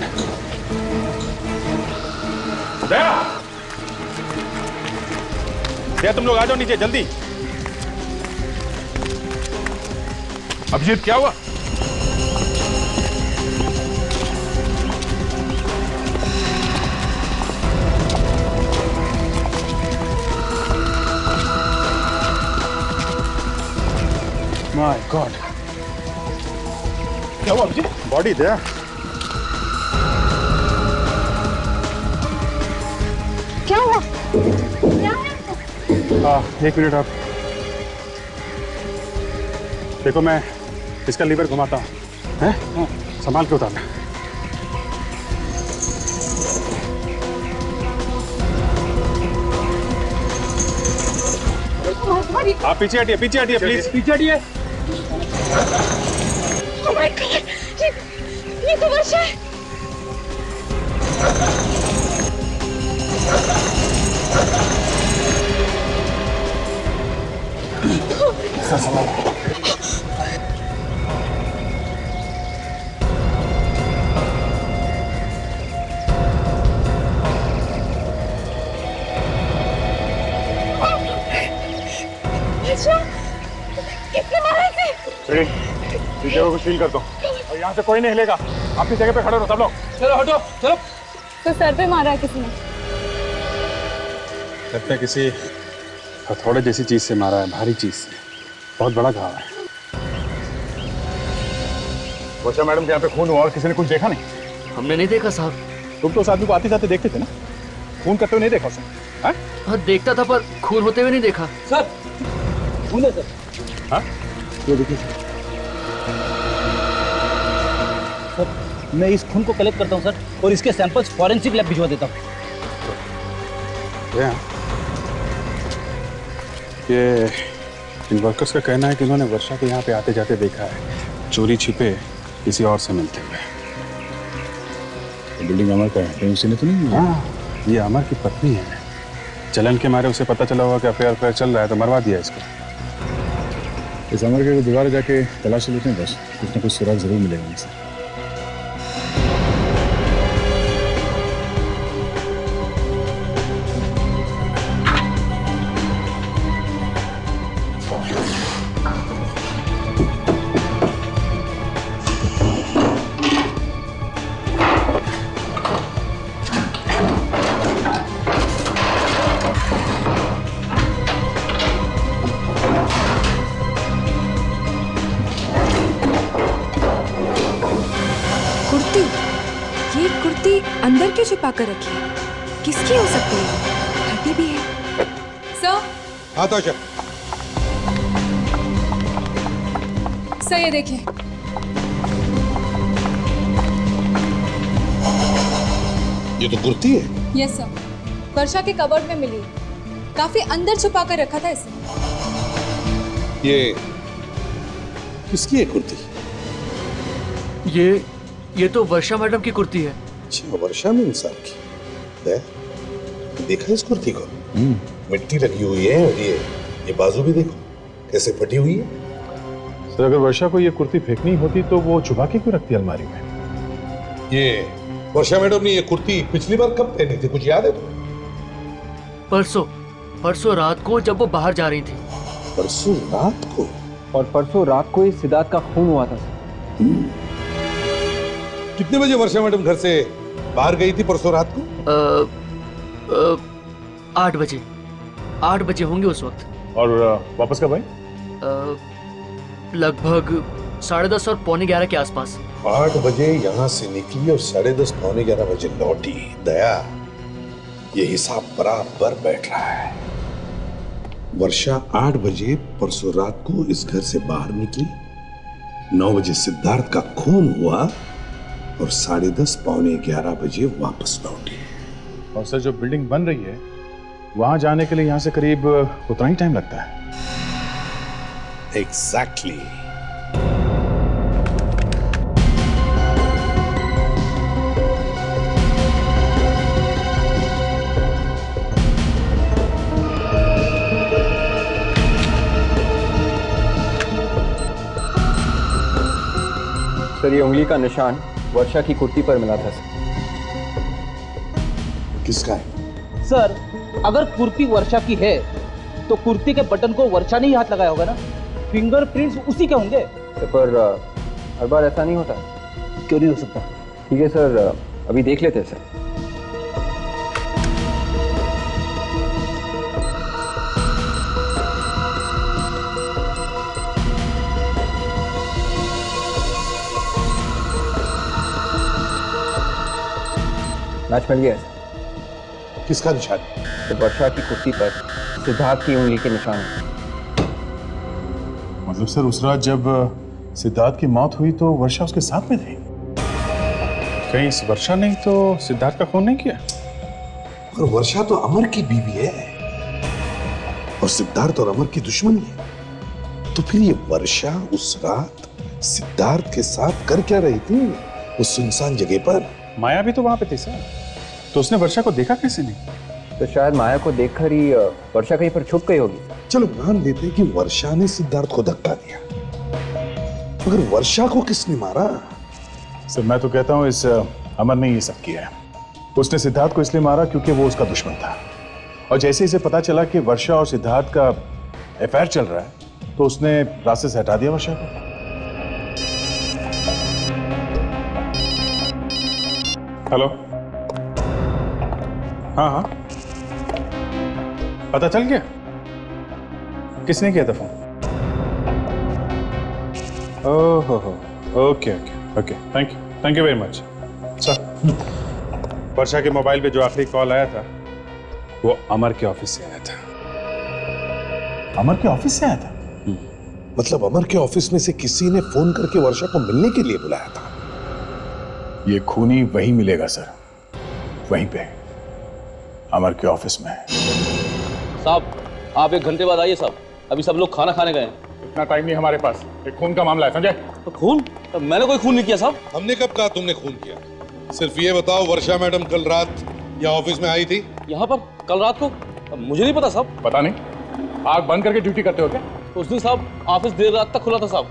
दया! दया, तुम लोग आ जाओ नीचे जल्दी। अभिजीत, क्या हुआ? My God! क्या हुआ अभिजीत? बॉडी दया। क्या हुआ? एक मिनट आप देखो, मैं इसका लीवर घुमाता हूँ, हैं? संभाल के उतारना। आप पीछे हटिए, पीछे हटिए प्लीज, पीछे हटिए। ये तो वर्षा है। किसने मारा इसे? इस जगह को सील कर दो और यहाँ से कोई नहीं हिलेगा। अपनी जगह पे खड़े रहो सब लोग। चलो हटो, चलो। तो सर पे मारा है किसी ने? लगता है किसी हथौड़े जैसी चीज से मारा है, भारी चीज से। बहुत बड़ा घाव है। वर्षा मैडम के यहाँ पे खून हुआ और किसी ने कुछ देखा नहीं? हमने नहीं देखा साहब। तुम तो उस आदमी को आते जाते देखते थे ना, खून करते हुए नहीं देखा उसने? हाँ देखता था, पर खून होते हुए नहीं देखा। सर खून है सर। हाँ, ये देखिए सर, मैं इस खून को कलेक्ट करता हूँ सर, और इसके सैंपल्स फॉरेंसिक लैब भिजवा देता हूँ। ये इन वर्कर्स का कहना है कि उन्होंने वर्षा को यहाँ पे आते जाते देखा है, चोरी छिपे किसी और से मिलते हुए। बिल्डिंग अमर का है, कहीं उसी ने तो नहीं? हाँ, ये अमर की पत्नी है। जलन के मारे उसे पता चला होगा कि अफेयर चल रहा है, तो मरवा दिया इसको। इस अमर के दोबारा जाके तलाश लेते हैं, बस कुछ ना कुछ सुराग जरूर मिलेगा उनसे। ये कुर्ती अंदर क्यों छुपा कर रखी है? किसकी हो सकती है? फटी भी है। सर, हाँ तो अच्छा, सर ये देखिए। ये तो कुर्ती है। यस सर, वर्षा के कबर्ड में मिली। काफी अंदर छुपा कर रखा था इसे। ये किसकी है कुर्ती? ये तो वर्षा मैडम की कुर्ती है। अच्छा, वर्षा में इंसान की। देखा इस कुर्ती को? मिट्टी लगी हुई है, और ये बाजू भी देखो कैसे फटी हुई है। सर, अगर वर्षा को ये कुर्ती फेंकनी होती तो वो छुपा के क्यों रखती अलमारी में? ये वर्षा मैडम ने ये कुर्ती पिछली बार कब पहनी थी, कुछ याद है तुम्हें? परसों रात को जब वो बाहर जा रही थी। परसों रात को? और परसों रात को ही सिद्धार्थ का खून हुआ था। कितने बजे वर्षा मैडम घर से बाहर गई थी परसों रात को? 8 बजे होंगे उस वक्त। और वापस कब आई? लगभग 10:30 और 11:15 के आसपास। 8 बजे यहाँ से निकली और 10:30 पौने 11 बजे लौटी। दया, ये हिसाब बराबर बैठ रहा है। वर्षा 8 बजे परसों रात को इस घर से बाहर निकली, 9 बजे सिद्धार्थ का खून हुआ और 10:30 पौने 11 बजे वापस लौटी। और सर, जो बिल्डिंग बन रही है वहां जाने के लिए यहाँ से करीब उतना ही टाइम लगता है। एग्जैक्टली। सर, ये उंगली का निशान वर्षा की कुर्ती पर मिला था। किसका है? सर, अगर कुर्ती वर्षा की है तो कुर्ती के बटन को वर्षा ने ही हाथ लगाया होगा ना। फिंगरप्रिंट्स उसी के होंगे। पर हर बार ऐसा नहीं होता। क्यों नहीं हो सकता? ठीक है सर, अभी देख लेते हैं सर। मैच मिल गया। किसका निशान? तो वर्षा की कुर्ती पर सिद्धार्थ की उंगली के निशान है। मतलब सर, उस रात जब सिद्धार्थ की मौत हुई तो वर्षा उसके साथ में थी? कहीं इस वर्षा ने तो सिद्धार्थ का खून नहीं किया? और वर्षा तो अमर की बीवी है और सिद्धार्थ और अमर की दुश्मनी है। तो फिर ये वर्षा उस रात सिद्धार्थ के साथ कर क्या रही थी उस सुनसान जगह पर? माया भी तो वहां पे थी सर, तो उसने वर्षा को देखा कैसे नहीं? तो शायद माया को देखकर ही वर्षा कहीं पर छुप गई होगी। चलो मान लेते कि वर्षा ने सिद्धार्थ को धक्का दिया, मगर वर्षा को किसने मारा? सर, मैं तो कहता हूँ इस अमर ने ये सब किया है। उसने सिद्धार्थ को इसलिए मारा क्योंकि वो उसका दुश्मन था, और जैसे इसे पता चला कि वर्षा और सिद्धार्थ का अफेयर चल रहा है तो उसने रास्ते से हटा दिया वर्षा को। हेलो, हाँ हाँ, पता चल गया किसने किया था फोन? ओहो, okay okay okay, thank you very much sir. Varsha के मोबाइल पे जो आखिरी कॉल आया था वो अमर के ऑफिस से आया था। अमर के ऑफिस से आया था? मतलब अमर के ऑफिस में से किसी ने फोन करके वर्षा को मिलने के लिए बुलाया था? ये खूनी वहीं मिलेगा सर, वहीं पे अमर के ऑफिस में। साहब, आप 1 घंटे बाद आइए साहब, अभी सब लोग खाना खाने गए हैं। इतना टाइम नहीं हमारे पास, एक खून का मामला है, समझे? तो खून? तो मैंने कोई खून नहीं किया साहब। हमने कब कहा तुमने खून किया? सिर्फ ये बताओ, वर्षा मैडम कल रात यहाँ ऑफिस में आई थी? यहाँ पर कल रात को? मुझे नहीं पता साहब। पता नहीं? आग बंद करके ड्यूटी करते हो क्या? उस दिन साहब ऑफिस देर रात तक खुला था साहब,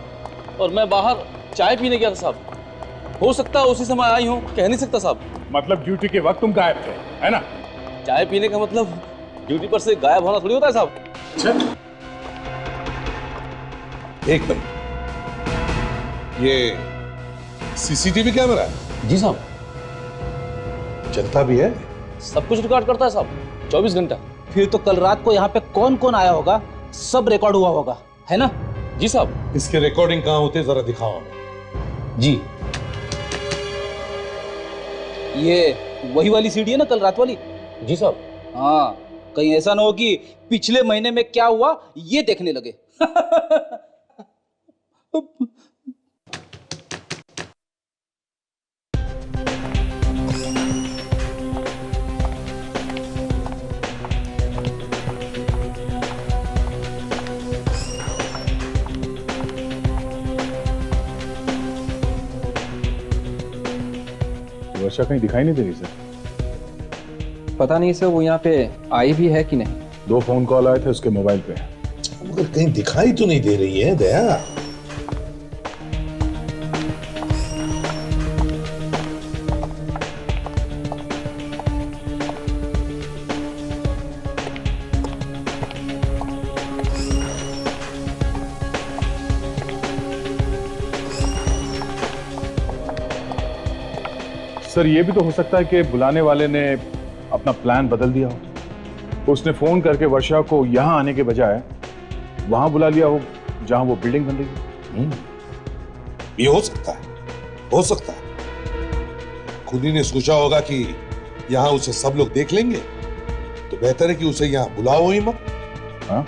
और मैं बाहर चाय पीने गया था साहब। हो सकता है उसी समय आई हूँ, कह नहीं सकता साहब। मतलब ड्यूटी के वक्त तुम गायब थे, है ना? चाय पीने का मतलब ड्यूटी पर से गायब होना थोड़ी होता है साहब। एक मिनट, ये सीसीटीवी कैमरा है? जी साहब। चलता भी है? सब कुछ रिकॉर्ड करता है साहब, 24 घंटा। फिर तो कल रात को यहाँ पे कौन कौन आया होगा सब रिकॉर्ड हुआ होगा, है ना? जी साहब। इसके रिकॉर्डिंग कहाँ होते, जरा दिखाओ हमें। जी ये वही वाली सीढ़ी है ना, कल रात वाली? जी साहब। हाँ, कहीं ऐसा ना हो कि पिछले महीने में क्या हुआ ये देखने लगे। वर्षा कहीं दिखाई नहीं दे रही सर। पता नहीं सर, वो यहाँ पे आई भी है कि नहीं। 2 फोन कॉल आए थे उसके मोबाइल पे। मगर कहीं दिखाई तो नहीं दे रही है दया। सर ये भी तो हो सकता है कि बुलाने वाले ने अपना प्लान बदल दिया हो। उसने फोन करके वर्षा को यहां आने के बजाय वहां बुला लिया हो जहां वो बिल्डिंग बन रही है। ये हो सकता है, हो सकता है। खुदी ने सोचा होगा कि यहां उसे सब लोग देख लेंगे, तो बेहतर है कि उसे यहां बुलाओ ही मत। हाँ,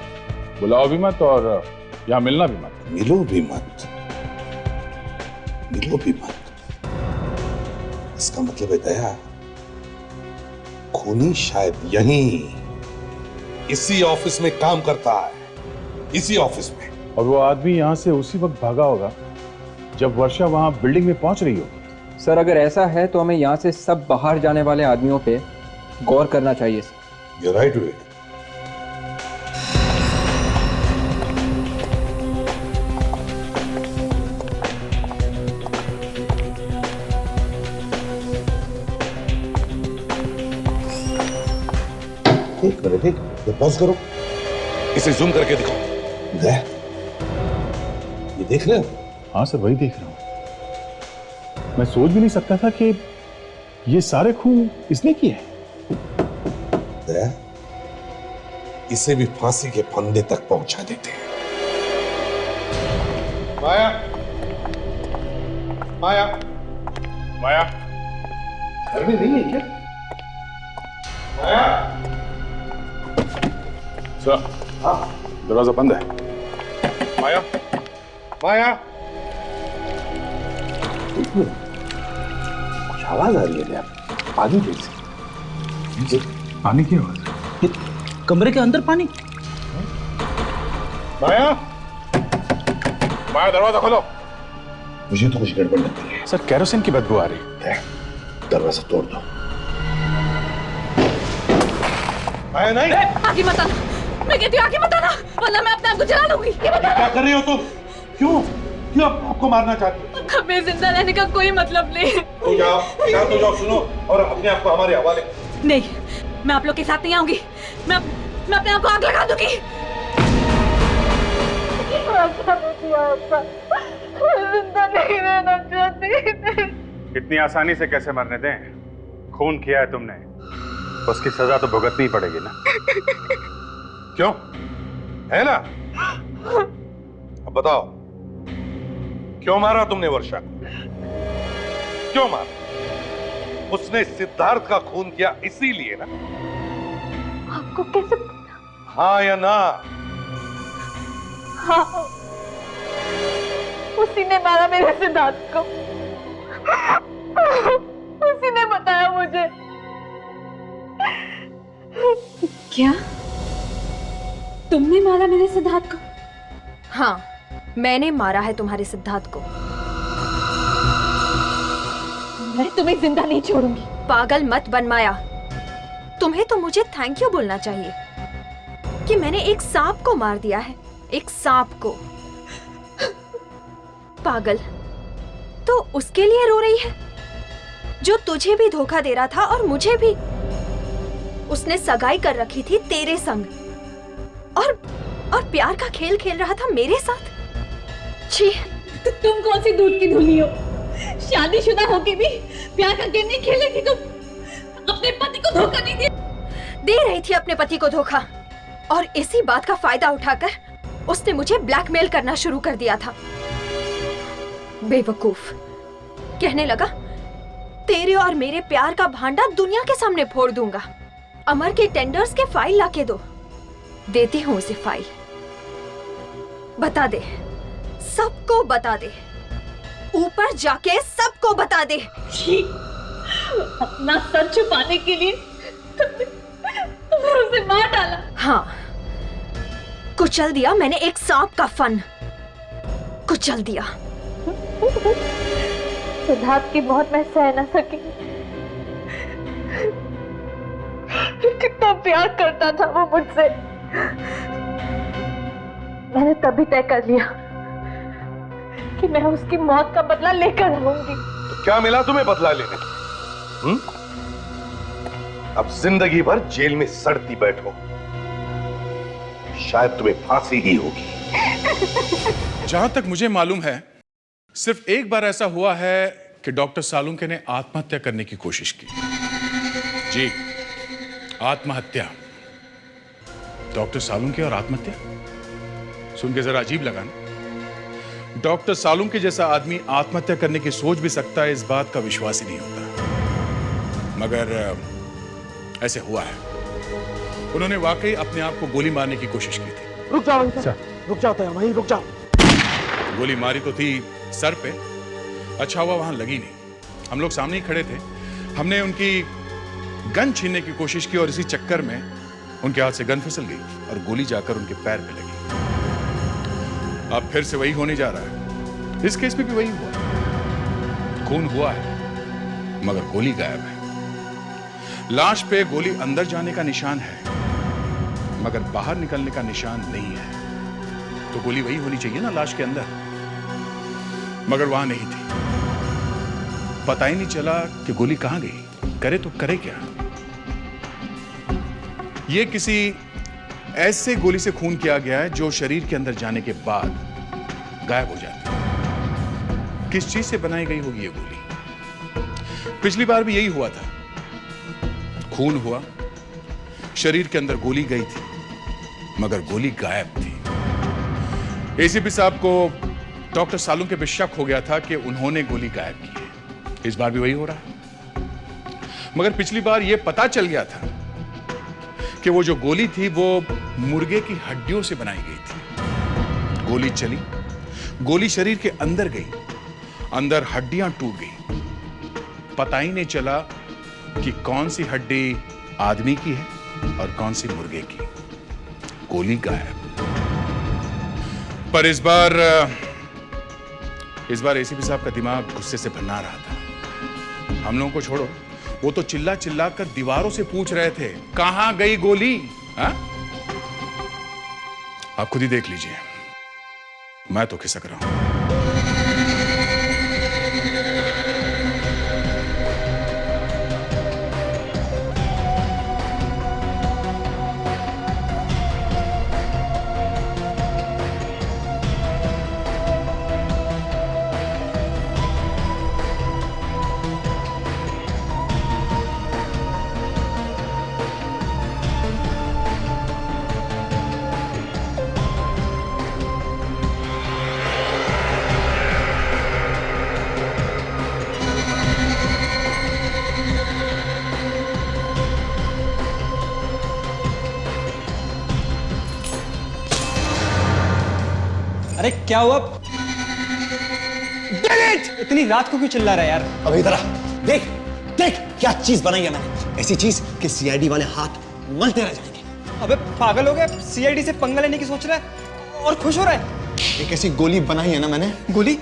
बुलाओ भी मत और यहां मिलना भी मत। मिलो भी मत, मिलो भी मत। इसका मतलब है दया, खूनी शायद यहीं इसी ऑफिस में काम करता है, इसी ऑफिस में। और वो आदमी यहां से उसी वक्त भागा होगा जब वर्षा वहां बिल्डिंग में पहुंच रही होगी। सर अगर ऐसा है तो हमें यहाँ से सब बाहर जाने वाले आदमियों पे गौर करना चाहिए सर। You're right, विवेक। एक मिनट, पॉज करो, इसे जूम करके दिखाओ। दया, ये देख रहे हो? हाँ सर, वही देख रहा हूं। मैं सोच भी नहीं सकता था कि ये सारे खून इसने किए हैं। दया, इसे भी फांसी के फंदे तक पहुंचा देते हैं। माया, माया, माया, घर में नहीं है क्या? माया, सर, हाँ, दरवाजा बंद है। माया, माया, कुछ आवाज आ रही है क्या? पानी कैसे? पानी की आवाज? कमरे के अंदर पानी? माया, माया, दरवाजा खोलो। मुझे तो कुछ गड़बड़ लगती है सर। केरोसिन की बदबू आ रही है। दरवाजा तोड़ दो। माया नहीं, आगे मत आना, मैं कहती हूँ आगे मत आना, वरना मैं अपने आप को जला लूंगी। क्या कर रही हो तुम? क्यों क्यों आपको मारना चाहती हो? हमें जिंदा रहने का कोई मतलब नहीं। तो जाओ, शांत हो जाओ, सुनो और अपने आप को हमारे हवाले। नहीं, मैं आप लोग के साथ नहीं आऊंगी। मैं अपने आप को आग लगा दूंगी। जिंदा नहीं रहना चाहती। इतनी आसानी से कैसे मरने दें? खून किया है तुमने, उसकी सजा तो भुगतनी पड़ेगी ना। क्यों, है ना? अब बताओ, क्यों मारा तुमने वर्षा को? क्यों मारा? उसने सिद्धार्थ का खून किया इसीलिए ना? आपको कैसे? हाँ या ना? हाँ, उसी ने मारा मेरे सिद्धार्थ को। उसी ने बताया मुझे। क्या तुमने मारा मेरे सिद्धार्थ को? हाँ, मैंने मारा है तुम्हारे सिद्धार्थ को। मैं तुम्हें जिंदा नहीं छोड़ूंगी। पागल मत बन माया, तुम्हें तो मुझे थैंक यू बोलना चाहिए कि मैंने एक सांप को मार दिया है, एक सांप को। पागल, तो उसके लिए रो रही है जो तुझे भी धोखा दे रहा था और मुझे भी। उसने सगाई कर रखी थी तेरे संग और प्यार का खेल खेल रहा था मेरे साथ। छी, तुम कौन सी दूध की धुली हो? शादीशुदा होके भी प्यार का गेम नहीं खेलेगी तुम? अपने पति को धोखा नहीं दे रही थी अपने पति को धोखा, और इसी बात का फायदा उठाकर उसने मुझे ब्लैकमेल करना शुरू कर दिया था। बेवकूफ, कहने लगा तेरे और मेरे प्यार का भांडा दुनिया के सामने फोड़ दूंगा। अमर के टेंडर्स के फाइल लाके दो। देती हूँ उसे फाइल। बता दे, सबको बता दे, ऊपर जाके सबको बता दे। अपना सर छुपाने के लिए तुमने उसे मार डाला। हाँ, कुचल दिया मैंने एक सांप का फन, कुचल दिया। सिद्धार्थ की मौत मैं सह न सकी। कितना प्यार करता था वो मुझसे। मैंने तभी तय कर लिया कि मैं उसकी मौत का बदला लेकर रहूंगी। तो क्या मिला तुम्हें बदला लेने? अब जिंदगी भर जेल में सड़ती बैठो, शायद तुम्हें फांसी ही होगी। जहां तक मुझे मालूम है, सिर्फ एक बार ऐसा हुआ है कि डॉक्टर सालुंके ने आत्महत्या करने की कोशिश की। जी, आत्महत्या। डॉक्टर सालुंके और आत्महत्या सुन के जरा अजीब लगा ना। डॉक्टर सालुंके जैसा आदमी आत्महत्या करने की सोच भी सकता है, इस बात का विश्वास ही नहीं होता। मगर ऐसे हुआ है। उन्होंने वाकई अपने आप को गोली मारने की कोशिश की थी। रुक जाओ सर, रुक जाओ तो वहीं रुक जाओ। गोली मारी तो थी सर पे, अच्छा हुआ वहां लगी नहीं। हम लोग सामने ही खड़े थे। हमने उनकी गन छीनने की कोशिश की और इसी चक्कर में उनके हाथ से गन फिसल गई और गोली जाकर उनके पैर पे लगी। अब फिर से वही होने जा रहा है। इस केस में भी वही हुआ। खून हुआ है मगर गोली गायब है। लाश पे गोली अंदर जाने का निशान है मगर बाहर निकलने का निशान नहीं है। तो गोली वही होनी चाहिए ना लाश के अंदर, मगर वहां नहीं थी। पता ही नहीं चला कि गोली कहां गई। करे तो करे क्या। यह किसी ऐसे गोली से खून किया गया है जो शरीर के अंदर जाने के बाद गायब हो जाती है। किस चीज से बनाई गई होगी ये गोली? पिछली बार भी यही हुआ था। खून हुआ, शरीर के अंदर गोली गई थी मगर गोली गायब थी। एसीपी साहब को डॉक्टर सालुंके पे शक हो गया था कि उन्होंने गोली गायब की है। इस बार भी वही हो रहा है। मगर पिछली बार यह पता चल गया था कि वो जो गोली थी वो मुर्गे की हड्डियों से बनाई गई थी। गोली चली, गोली शरीर के अंदर गई, अंदर हड्डियां टूट गई। पता ही नहीं चला कि कौन सी हड्डी आदमी की है और कौन सी मुर्गे की। गोली गायब। पर इस बार एसीपी साहब का दिमाग गुस्से से भन्ना रहा था। हम लोगों को छोड़ो, वो तो चिल्ला चिल्ला कर दीवारों से पूछ रहे थे कहां गई गोली। हा? आप खुद ही देख लीजिए, मैं तो खिसक रहा हूं। अरे क्या हुआ? इतनी रात को क्यों चिल्ला रहा है यार? अब इधर आ, देख देख क्या चीज बनाई है मैंने। ऐसी चीज कि सीआईडी वाले हाथ मलते रह जाएंगे। अबे पागल हो गया? सीआईडी से पंगा लेने की सोच रहा है और खुश हो रहा है? एक ऐसी गोली बनाई है ना मैंने। गोली?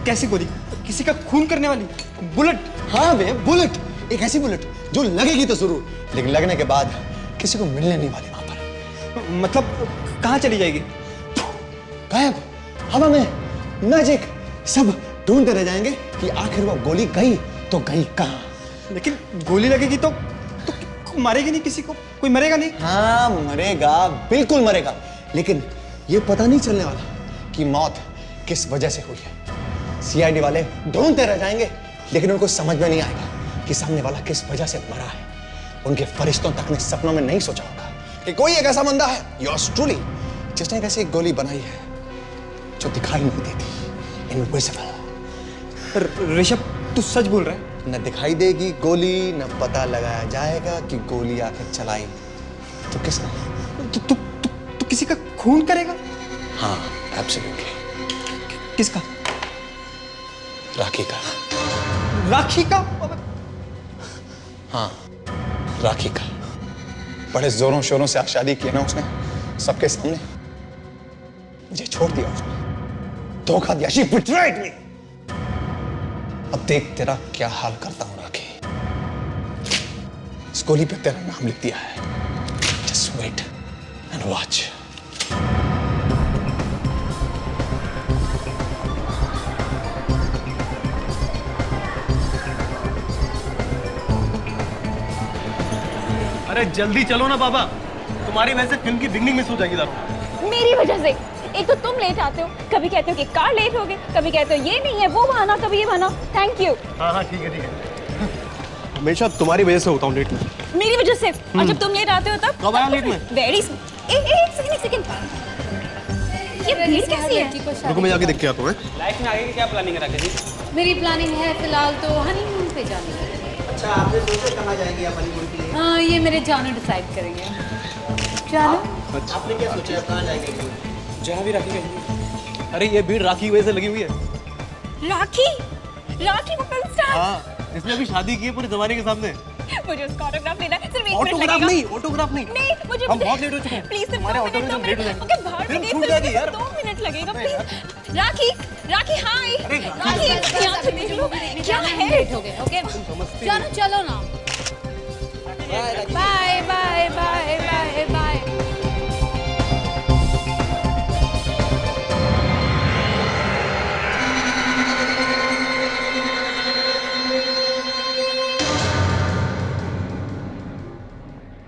कैसी गोली? किसी का खून करने वाली? बुलेट? हाँ बे, बुलेट। एक ऐसी बुलेट जो लगेगी तो जरूर, लेकिन लगने के बाद किसी को मिलने नहीं वाली वहां पर। मतलब कहाँ चली जाएगी? गायब, हवा में, मैजिक। सब ढूंढते रह जाएंगे कि आखिर वो गोली गई तो गई कहां। लेकिन गोली लगेगी तो मारेगी नहीं किसी को? कोई मरेगा नहीं? हाँ मरेगा, बिल्कुल मरेगा, लेकिन ये पता नहीं चलने वाला कि मौत किस वजह से हुई है। सीआईडी वाले ढूंढते रह जाएंगे लेकिन उनको समझ में नहीं आएगा कि सामने वाला किस वजह से मरा है। उनके फरिश्तों तक ने सपनों में नहीं सोचा होगा कि कोई एक ऐसा बंदा है, योर्स ट्रूली, जिसने एक ऐसी गोली बनाई है जो दिखाई नहीं देती, इनविजिबल। ऋषभ, तू सच बोल रहा है? न दिखाई देगी गोली, न पता लगाया जाएगा कि गोली आखिर चलाई तो किसने। तो किसी का खून करेगा? हाँ, एब्सोल्युटली। किसका? राखी का। राखी का? हाँ, राखी का। बड़े जोरों शोरों से आज शादी की ना उसने, सबके सामने। मुझे छोड़ दिया उसने, धोखा दिया। She betrayed me। अब देख तेरा क्या हाल करता हूं राखी। इस गोली पे तेरा नाम लिख दिया है। Just wait and watch। अरे जल्दी चलो ना बाबा, तुम्हारी वजह से फिल्म की बिगनिंग मिस हो जाएगी। मेरी वजह से? एक तो तुम लेट आते हो, कभी कहते हो कि कार लेट हो गई, कभी कहते हो ये नहीं है वो बहाना, कभी ये बहाना। Thank you. हाँ ठीक है। हमेशा तुम्हारी वजह से होता हूँ लेट में। मेरी वजह से? और जब तुम लेट आते हो तब? कब आया लेट में? वेरी एक सेकंड। ये भीड़ कैसी है? रुको मैं जाके देख के आता हूँ। लाइफ में आगे की क्या प्लानिंग है राकेश जी? मेरी प्लानिंग है फिलहाल तो हनीमून पे जाने की। अच्छा, आपने सोचा कहाँ जाएंगे आप हनीमून के लिए? हाँ, ये मेरे जानू डिसाइड करेंगे। जानू? आपने क्या सोचा कहाँ जाएंगे? जहाँ भी राखी कहेंगी। अरे ये भीड़ राखी की वजह से लगी हुई है। राखी? राखी को फिल्म स्टार? हाँ, इसने अभी शादी की है पूरे जमाने के सामने। मुझे उसका ऑटोग्राफ लेना है। सिर्फ 1 मिनट ऑटोग्राफ लगेगा। नहीं, ऑटोग्राफ नहीं। नहीं, मुझे हम बहुत लेट हो चुके हैं। प्लीज सिर्फ हमारे 2 ऑटो में मिनट, सब लेट हो जाएंगे। ओके बाहर फिल्म निकल, छूट जाएगी यार। 2 मिनट लगेगा प्लीज। राखी हाय। राखी यहाँ पे देख लो क्या है। लेट हो गए। ओके जानू चलो ना। Bye bye bye bye bye.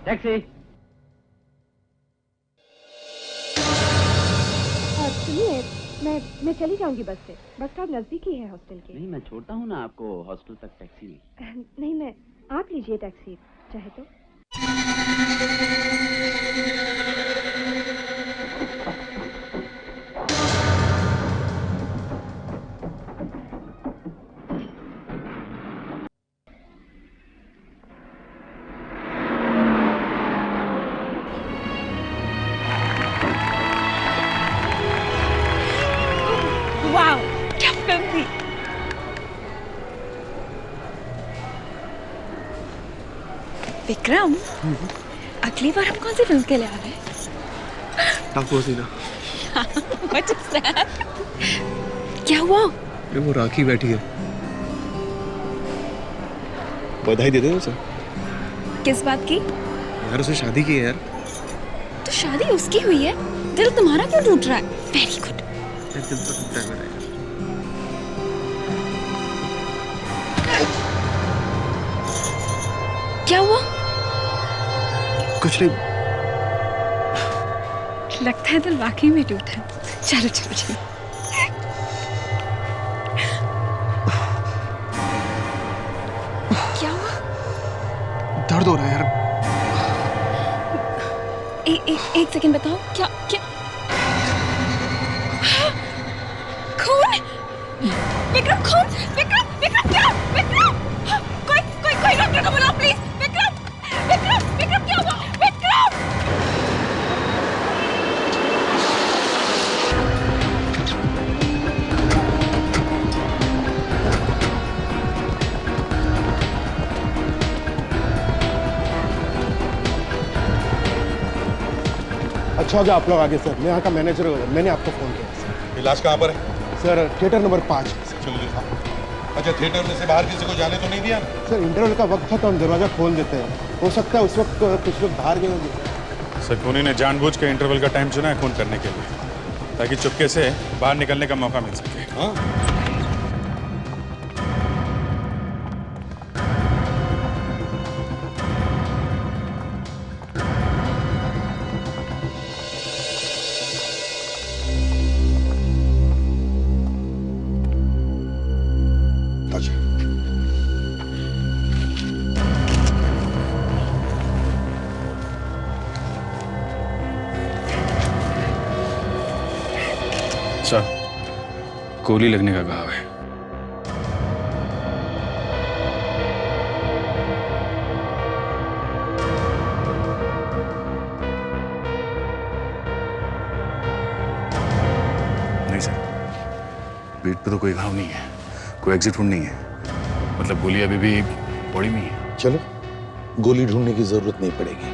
Taxi. सुनिए, मैं चली जाऊंगी बस से। बस स्टॉप नजदीक ही है हॉस्टल के। नहीं, मैं छोड़ता हूँ ना आपको हॉस्टल तक टैक्सी में। नहीं, मैं आप लीजिए टैक्सी चाहे तो। वाओ, क्या फिल्म थी। विक्रम, अगली बार हम कौन सी फिल्म के लिए आ रहे हैं? टाको सीना। What is that? क्या हुआ? अरे वो राखी बैठी है, बधाई दे दे उसे। किस बात की? यार उसे शादी की है यार। तो शादी उसकी हुई है, दिल तुम्हारा क्यों टूट रहा है? Very good. दिल तो टूटता है मेरा। क्या हुआ? कुछ नहीं। लगता है दिल वाकई में टूटा है। चलो चलो चलो। क्या हुआ? दर्द हो रहा है यार। एक सेकंड बताओ। क्या क्या? खून? विक्रम खून? विक्रम क्या? विक्रम कोई डॉक्टर को बुलाओ प्लीज। विक्रम क्या हुआ? विक्रम! अच्छा हो गया आप लोग आगे सर। मैं यहाँ का मैनेजर हूँ, मैंने आपको फोन किया सर। इलाज कहाँ पर है? Sir theatre number 5। चलो जी साहब। अच्छा, थिएटर में से बाहर किसी को जाने तो नहीं दिया? सर इंटरवल का वक्त था तो हम दरवाजा खोल देते हैं, हो सकता है उस वक्त कुछ लोग बाहर गए होंगे। सर खूनी ने जानबूझ के इंटरवल का टाइम चुना है खून करने के लिए, ताकि चुपके से बाहर निकलने का मौका मिल सके। हाँ? अच्छा, गोली लगने का घाव है। पीठ पे तो कोई घाव नहीं है, कोई एग्जिट वुंड नहीं है, मतलब गोली अभी भी बॉडी में ही है। चलो, गोली ढूंढने की जरूरत नहीं पड़ेगी।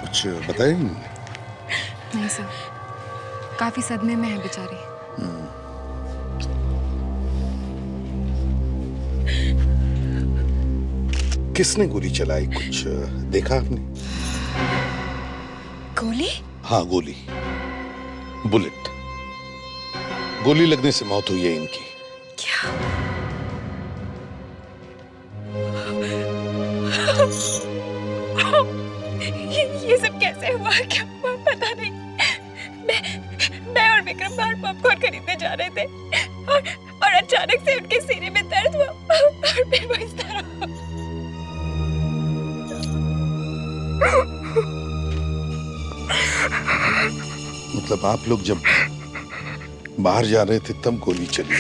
कुछ बताया नहीं? नहीं सर, काफी सदमे में है बेचारी। किसने गोली चलाई, कुछ देखा आपने? गोली? हाँ, गोली, बुलेट। गोली लगने से मौत हुई है इनकी। क्या? ये सब कैसे हुआ, क्या हुआ पता नहीं। मैं और विक्रम बाहर पॉपकॉर्न खरीदने जा रहे थे और अचानक से उनके सीने में दर्द हुआ और फिर वो इस तरह। मतलब आप लोग जब बाहर जा रहे थे तब गोली चली?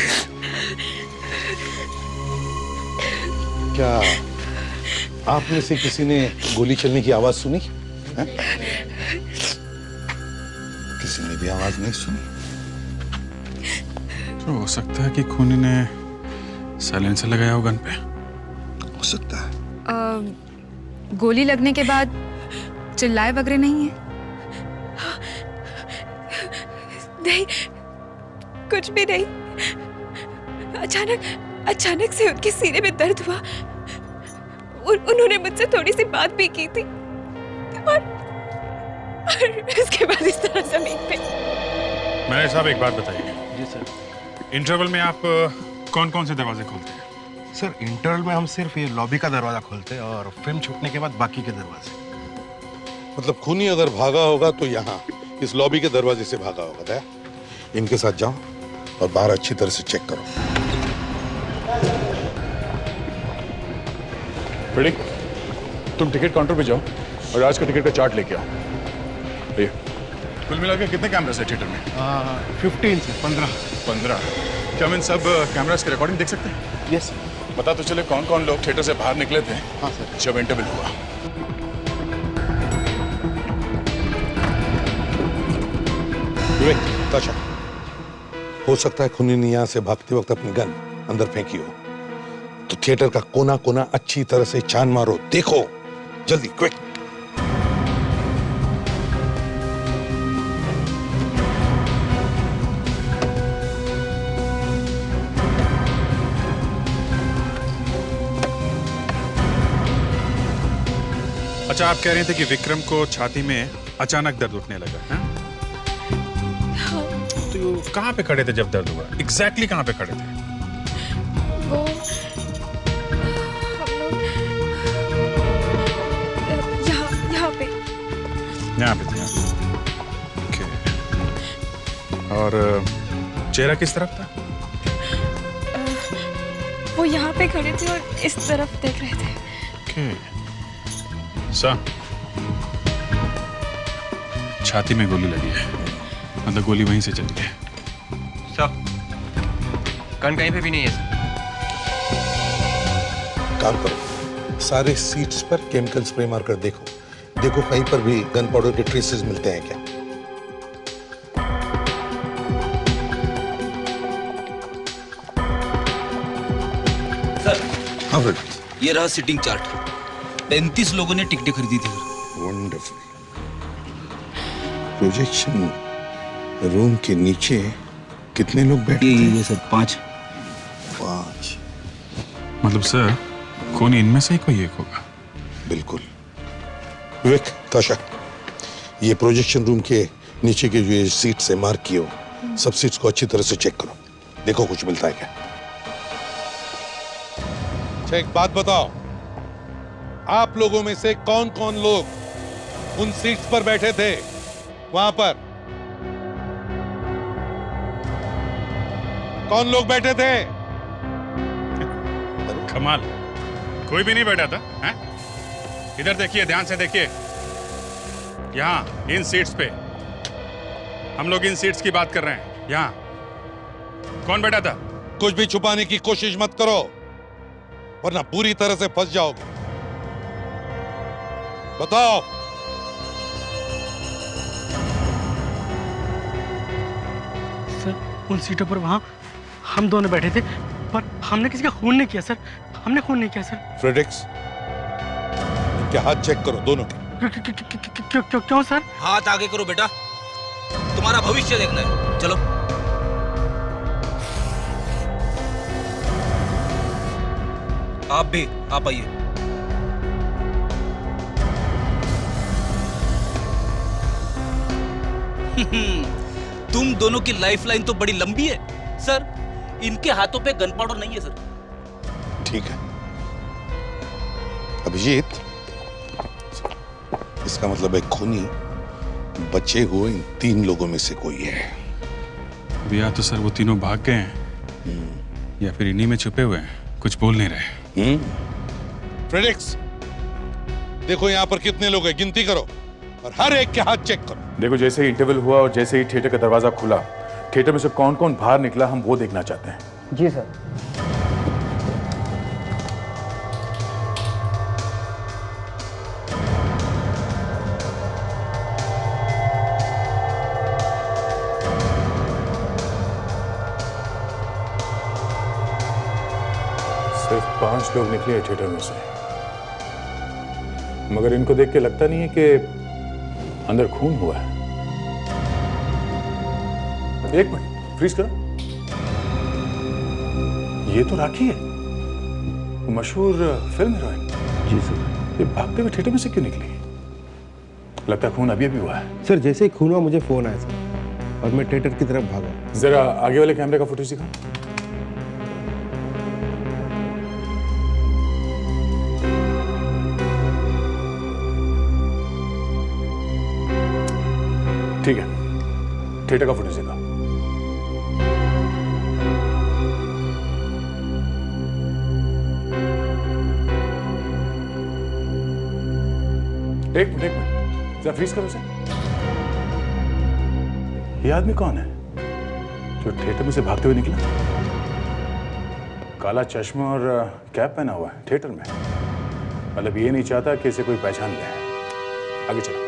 क्या आप में से किसी ने गोली चलने की आवाज सुनी है? किसी ने भी आवाज नहीं सुनी? तो हो सकता है कि खूनी ने साइलेंसर लगाया हो गन पे। हो सकता है। गोली लगने के बाद चिल्लाए वगैरह नहीं है? नहीं, कुछ भी नहीं। अचानक से उनके सीने में दर्द हुआ। उन्होंने मुझसे थोड़ी सी बात भी की थी और इसके बाद इस तरह जमीन पे। मैनेजर साहब एक बात बताइए। जी सर। इंटरवल में आप कौन कौन से दरवाजे खोलते हैं? सर, इंटरवल में हम सिर्फ ये लॉबी का दरवाजा खोलते हैं और फिल्म छूटने के बाद बाकी के दरवाजे। मतलब खूनी अगर भागा होगा तो यहाँ इस लॉबी के दरवाजे से भागा होगा। दया, इनके साथ जाओ और बाहर अच्छी तरह से चेक करो। रेडी? तुम टिकट काउंटर पे जाओ और आज का टिकट का चार्ट लेके आओ। ये कुल मिलाकर कितने कैमरास है थिएटर में? 15 से 15। क्या हम इन सब कैमरास की रिकॉर्डिंग देख सकते हैं? यस। बता तो चले कौन कौन लोग थिएटर से बाहर निकले थे। हाँ सर। जब इंटरवल हुआ। विवेक, ताशा, हो सकता है खूनी ने यहाँ से भागते वक्त अपनी गन अंदर फेंकी हो, तो थिएटर का कोना कोना अच्छी तरह से छान मारो। देखो जल्दी, क्विक। अच्छा, आप कह रहे थे कि विक्रम को छाती में अचानक दर्द उठने लगा है? तो कहाँ पे खड़े थे जब दर्द हुआ? एग्जैक्टली कहाँ पे खड़े थे? वो यहाँ पे थे। ओके। और चेहरा किस तरफ था? वो यहाँ पे खड़े थे और इस तरफ देख रहे थे। ओके। छाती में गोली लगी है, मतलब गोली वहीं से चली है। सर, गन कहीं पे भी नहीं है सर। काम करो, सारे सीट्स पर केमिकल स्प्रे मारकर देखो। देखो कहीं पर भी गन पाउडर के ट्रेसेस मिलते हैं क्या? सर, हाँ बेटा, ये रहा सिटिंग चार्ट। 35 लोगों ने टिकटें खरीदी थी। वंडरफुल। प्रोजेक्शन रूम के नीचे कितने लोग बैठे थे? ये सर 5। मतलब सर, खूनी इनमें से ही कोई एक होगा। बिल्कुल। विवेक, ताशा, ये प्रोजेक्शन रूम के नीचे के जो ये सीट से मार्क किए हो, सब सीट्स को अच्छी तरह से चेक करो। देखो कुछ मिलता है क्या। अच्छा, एक बात बताओ, आप लोगों में से कौन कौन लोग उन सीट्स पर बैठे थे वहां पर? कौन लोग बैठे थे? कमाल, कोई भी नहीं बैठा था। हैं? इधर देखिए, ध्यान से देखिए। यहाँ इन सीट्स पे, हम लोग इन सीट्स की बात कर रहे हैं। यहाँ कौन बैठा था? कुछ भी छुपाने की कोशिश मत करो, वरना पूरी तरह से फंस जाओगे। बताओ। सर उन सीटों पर वहां हम दोनों बैठे थे, पर हमने किसी का खून नहीं किया सर, हमने खून नहीं किया सर। फ्रेडिक्स, इनके हाथ चेक करो दोनों के। क्यों सर? हाथ आगे करो बेटा, तुम्हारा भविष्य देखना है। चलो। आप भी, आप आइए। तुम दोनों की लाइफलाइन तो बड़ी लंबी है सर। इनके हाथों पे गन पाउडर नहीं है सर। ठीक है अभिजीत, इसका मतलब है खूनी बचे हुए इन 3 लोगों में से कोई है। भैया तो सर वो तीनों भाग गए हैं या फिर इन्हीं में छुपे हुए हैं, कुछ बोल नहीं रहे। फ्रेडिक्स, देखो यहाँ पर कितने लोग हैं, गिनती करो और हर एक के हाथ चेक करो। देखो, जैसे ही इंटरवल हुआ और जैसे ही थिएटर का दरवाजा खुला, थिएटर में से कौन कौन बाहर निकला हम वो देखना चाहते हैं। जी सर। सिर्फ 5 लोग निकले हैं थिएटर में से, मगर इनको देख के लगता नहीं है कि अंदर खून हुआ है। एक मिनट, फ्रीज करो। ये तो राखी है, मशहूर फिल्म हीरोइन। जी सर। ये भागते हुए थिएटर में से क्यों निकली? लगता है खून अभी अभी हुआ है। सर जैसे ही खून हुआ मुझे फोन आया सर और मैं थिएटर की तरफ भागा। जरा आगे वाले कैमरे का फुटेज दिखाओ। ठीक है, थिएटर का फुटेज दिखाओ। एक मिनट, जरा फ्रीज करो उसे। ये आदमी कौन है जो थिएटर में से भागते हुए निकला? काला चश्मा और कैप पहना हुआ है थिएटर में, मतलब ये नहीं चाहता कि इसे कोई पहचान ले। आगे चलो,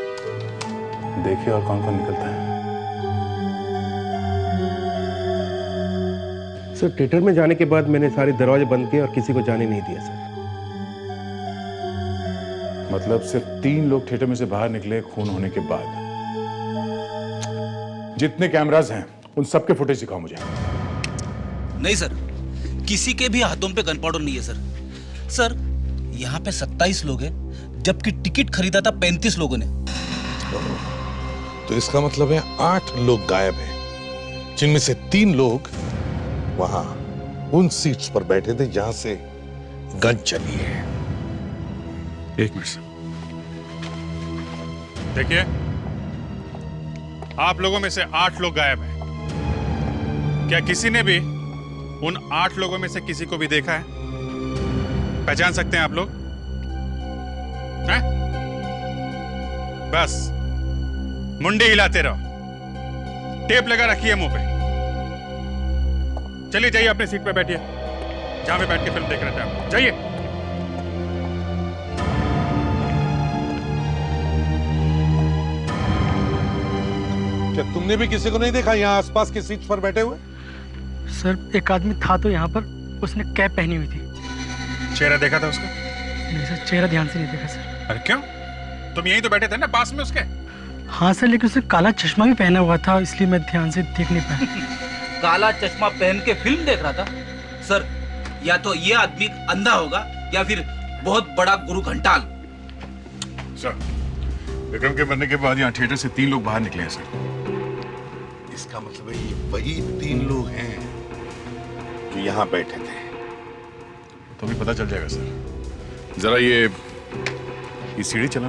देखिए और कौन कौन निकलता है। सर थिएटर में जाने के बाद मैंने सारे दरवाजे बंद किए और किसी को जाने नहीं दिया सर। मतलब सिर्फ 3 लोग थिएटर में से बाहर निकले खून होने के बाद। जितने कैमरास हैं उन सबके फुटेज दिखाओ मुझे। नहीं सर, किसी के भी हाथों पे गन पाउडर नहीं है सर। सर यहाँ पे 27 लोग हैं, जबकि टिकट खरीदा था 35 लोगों ने। तो इसका मतलब है 8 लोग गायब हैं, जिनमें से 3 लोग वहां उन सीट्स पर बैठे थे जहां से गन चली है। एक मिनट सर, देखिए आप लोगों में से 8 लोग गायब हैं। क्या किसी ने भी उन 8 लोगों में से किसी को भी देखा है? पहचान सकते हैं आप लोग? हैं? बस मुंडी हिलाते रहो, टेप लगा रखिए मुंह पे। चलिए जाइए अपनी सीट पे बैठिए, जहां पे बैठ के फिल्म देख रहे थे आप। जाइए। क्या तुमने भी किसी को नहीं देखा यहाँ आसपास की सीट पर बैठे हुए? सर एक आदमी था तो यहाँ पर, उसने कैप पहनी हुई थी। चेहरा देखा था उसका? नहीं सर, चेहरा ध्यान से नहीं देखा सर। अरे क्यों? तुम यहीं तो बैठे थे ना पास में उसके। हाँ सर, लेकिन उसने काला चश्मा भी पहना हुआ था, इसलिए मैं ध्यान से देख नहीं पाया। काला चश्मा पहन के फिल्म देख रहा था? सर या तो ये आदमी अंधा होगा या फिर बहुत बड़ा गुरु घंटाल। सर विक्रम के मरने के बाद यहाँ थिएटर से 3 लोग बाहर निकले हैं सर। इसका मतलब है ये वही 3 लोग हैं जो यहाँ बैठे थे। तो भी पता चल जाएगा सर। जरा ये सीढ़ी चला।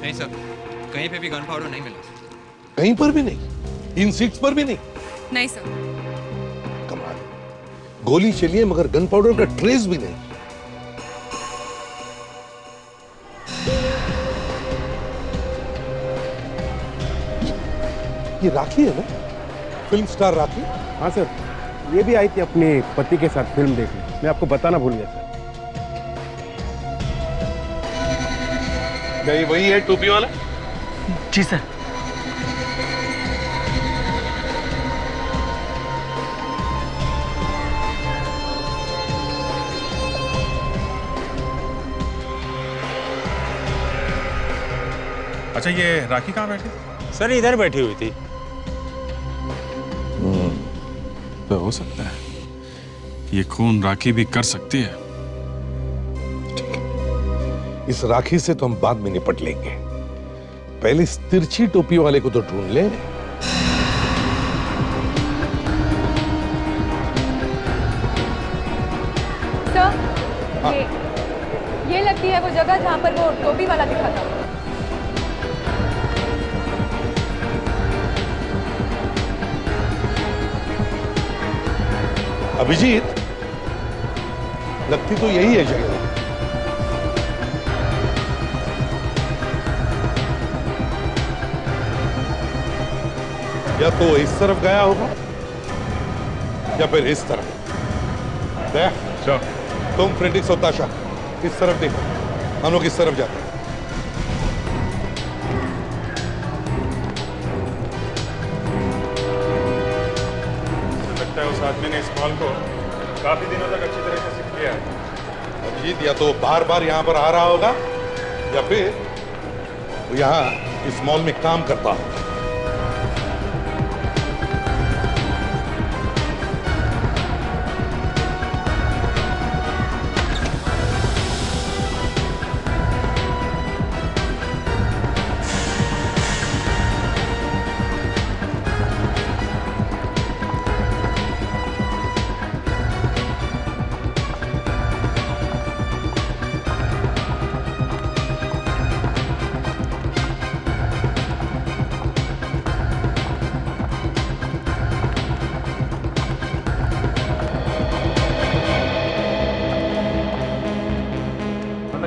नहीं सर, कहीं पे भी गन पाउडर नहीं मिला। कहीं पर भी नहीं? इन सीट्स पर भी नहीं? नहीं सर। कमाल, गोली चली है मगर गन पाउडर का ट्रेस भी नहीं। ये राखी है ना, फिल्म स्टार राखी? हाँ सर, ये भी आई थी अपने पति के साथ फिल्म देखने। मैं आपको बताना भूल गया सर। नहीं वही है टोपी वाला? जी सर। अच्छा, ये राखी कहाँ बैठी थी? सर इधर बैठी हुई थी। तो हो सकता है ये खून राखी भी कर सकती है। इस राखी से तो हम बाद में निपट लेंगे, पहले इस तिरछी टोपी वाले को तो ढूंढ ले। सर, ये लगती है वो जगह जहाँ पर वो टोपी वाला दिखा था। अभिजीत, लगती तो यही है जगह। या तो इस तरफ गया होगा या फिर इस तरफ। दया, तुम फ्रेंडिक्स और ताशा इस तरफ देखो, हम लोग इस तरफ जाते हैं। लगता है उस आदमी ने इस मॉल को काफी दिनों तक अच्छी तरह से सीख लिया है। अभिजीत, या तो बार बार यहां पर आ रहा होगा या फिर वो यहां इस मॉल में काम करता होगा।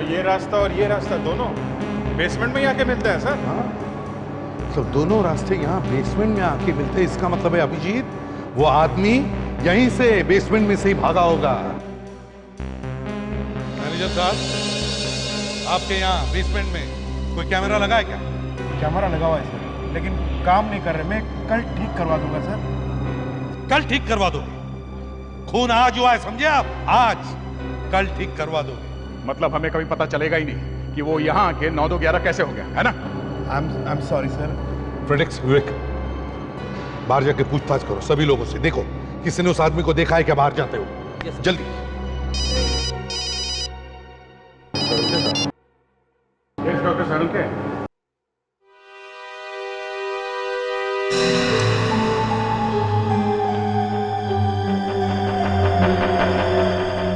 ये रास्ता और ये रास्ता दोनों बेसमेंट में ही आके मिलता है सर। तो दोनों रास्ते यहाँ बेसमेंट में आके मिलते हैं, इसका मतलब है अभिजीत वो आदमी यहीं से बेसमेंट में से ही भागा होगा। मैनेजर साहब, आपके यहाँ बेसमेंट में कोई कैमरा लगा है क्या? कैमरा लगा हुआ है सर, लेकिन काम नहीं कर रहे। मैं कल ठीक करवा दूंगा सर। कल ठीक करवा दोगे? खून आज हुआ है, समझे आप? आज कल ठीक करवा दोगे? मतलब हमें कभी पता चलेगा ही नहीं कि वो यहाँ आके 9-2-11 कैसे हो गया, है ना? I am sorry sir. फ्रेडिक्स, विवेक, बाहर जाके पूछताछ करो सभी लोगों से, देखो किसी ने उस आदमी को देखा है क्या बाहर जाते हो। जल्दी। डॉक्टर सारुके,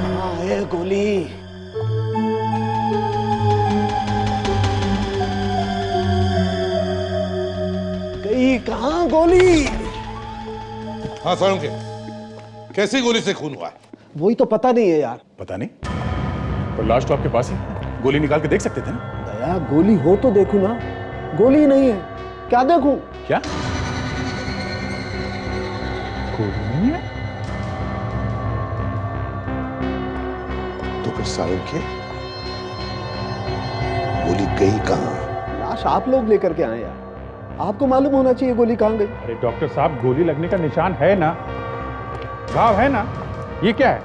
कहाँ है गोली? कहाँ गोली? हाँ सारुके, कैसी गोली से खून हुआ है? वही तो पता नहीं है यार। पता नहीं? तो लाश तो आपके पास ही, गोली निकाल के देख सकते थे ना? दया, गोली हो तो देखूं ना। गोली नहीं है, क्या देखूं? क्या गोली नहीं है? तो फिर सारुके गोली गई कहाँ? लाश आप लोग लेकर के आए यार, आपको मालूम होना चाहिए गोली कहाँ गई। अरे डॉक्टर साहब, गोली लगने का निशान है ना, घाव है ना, ये क्या है?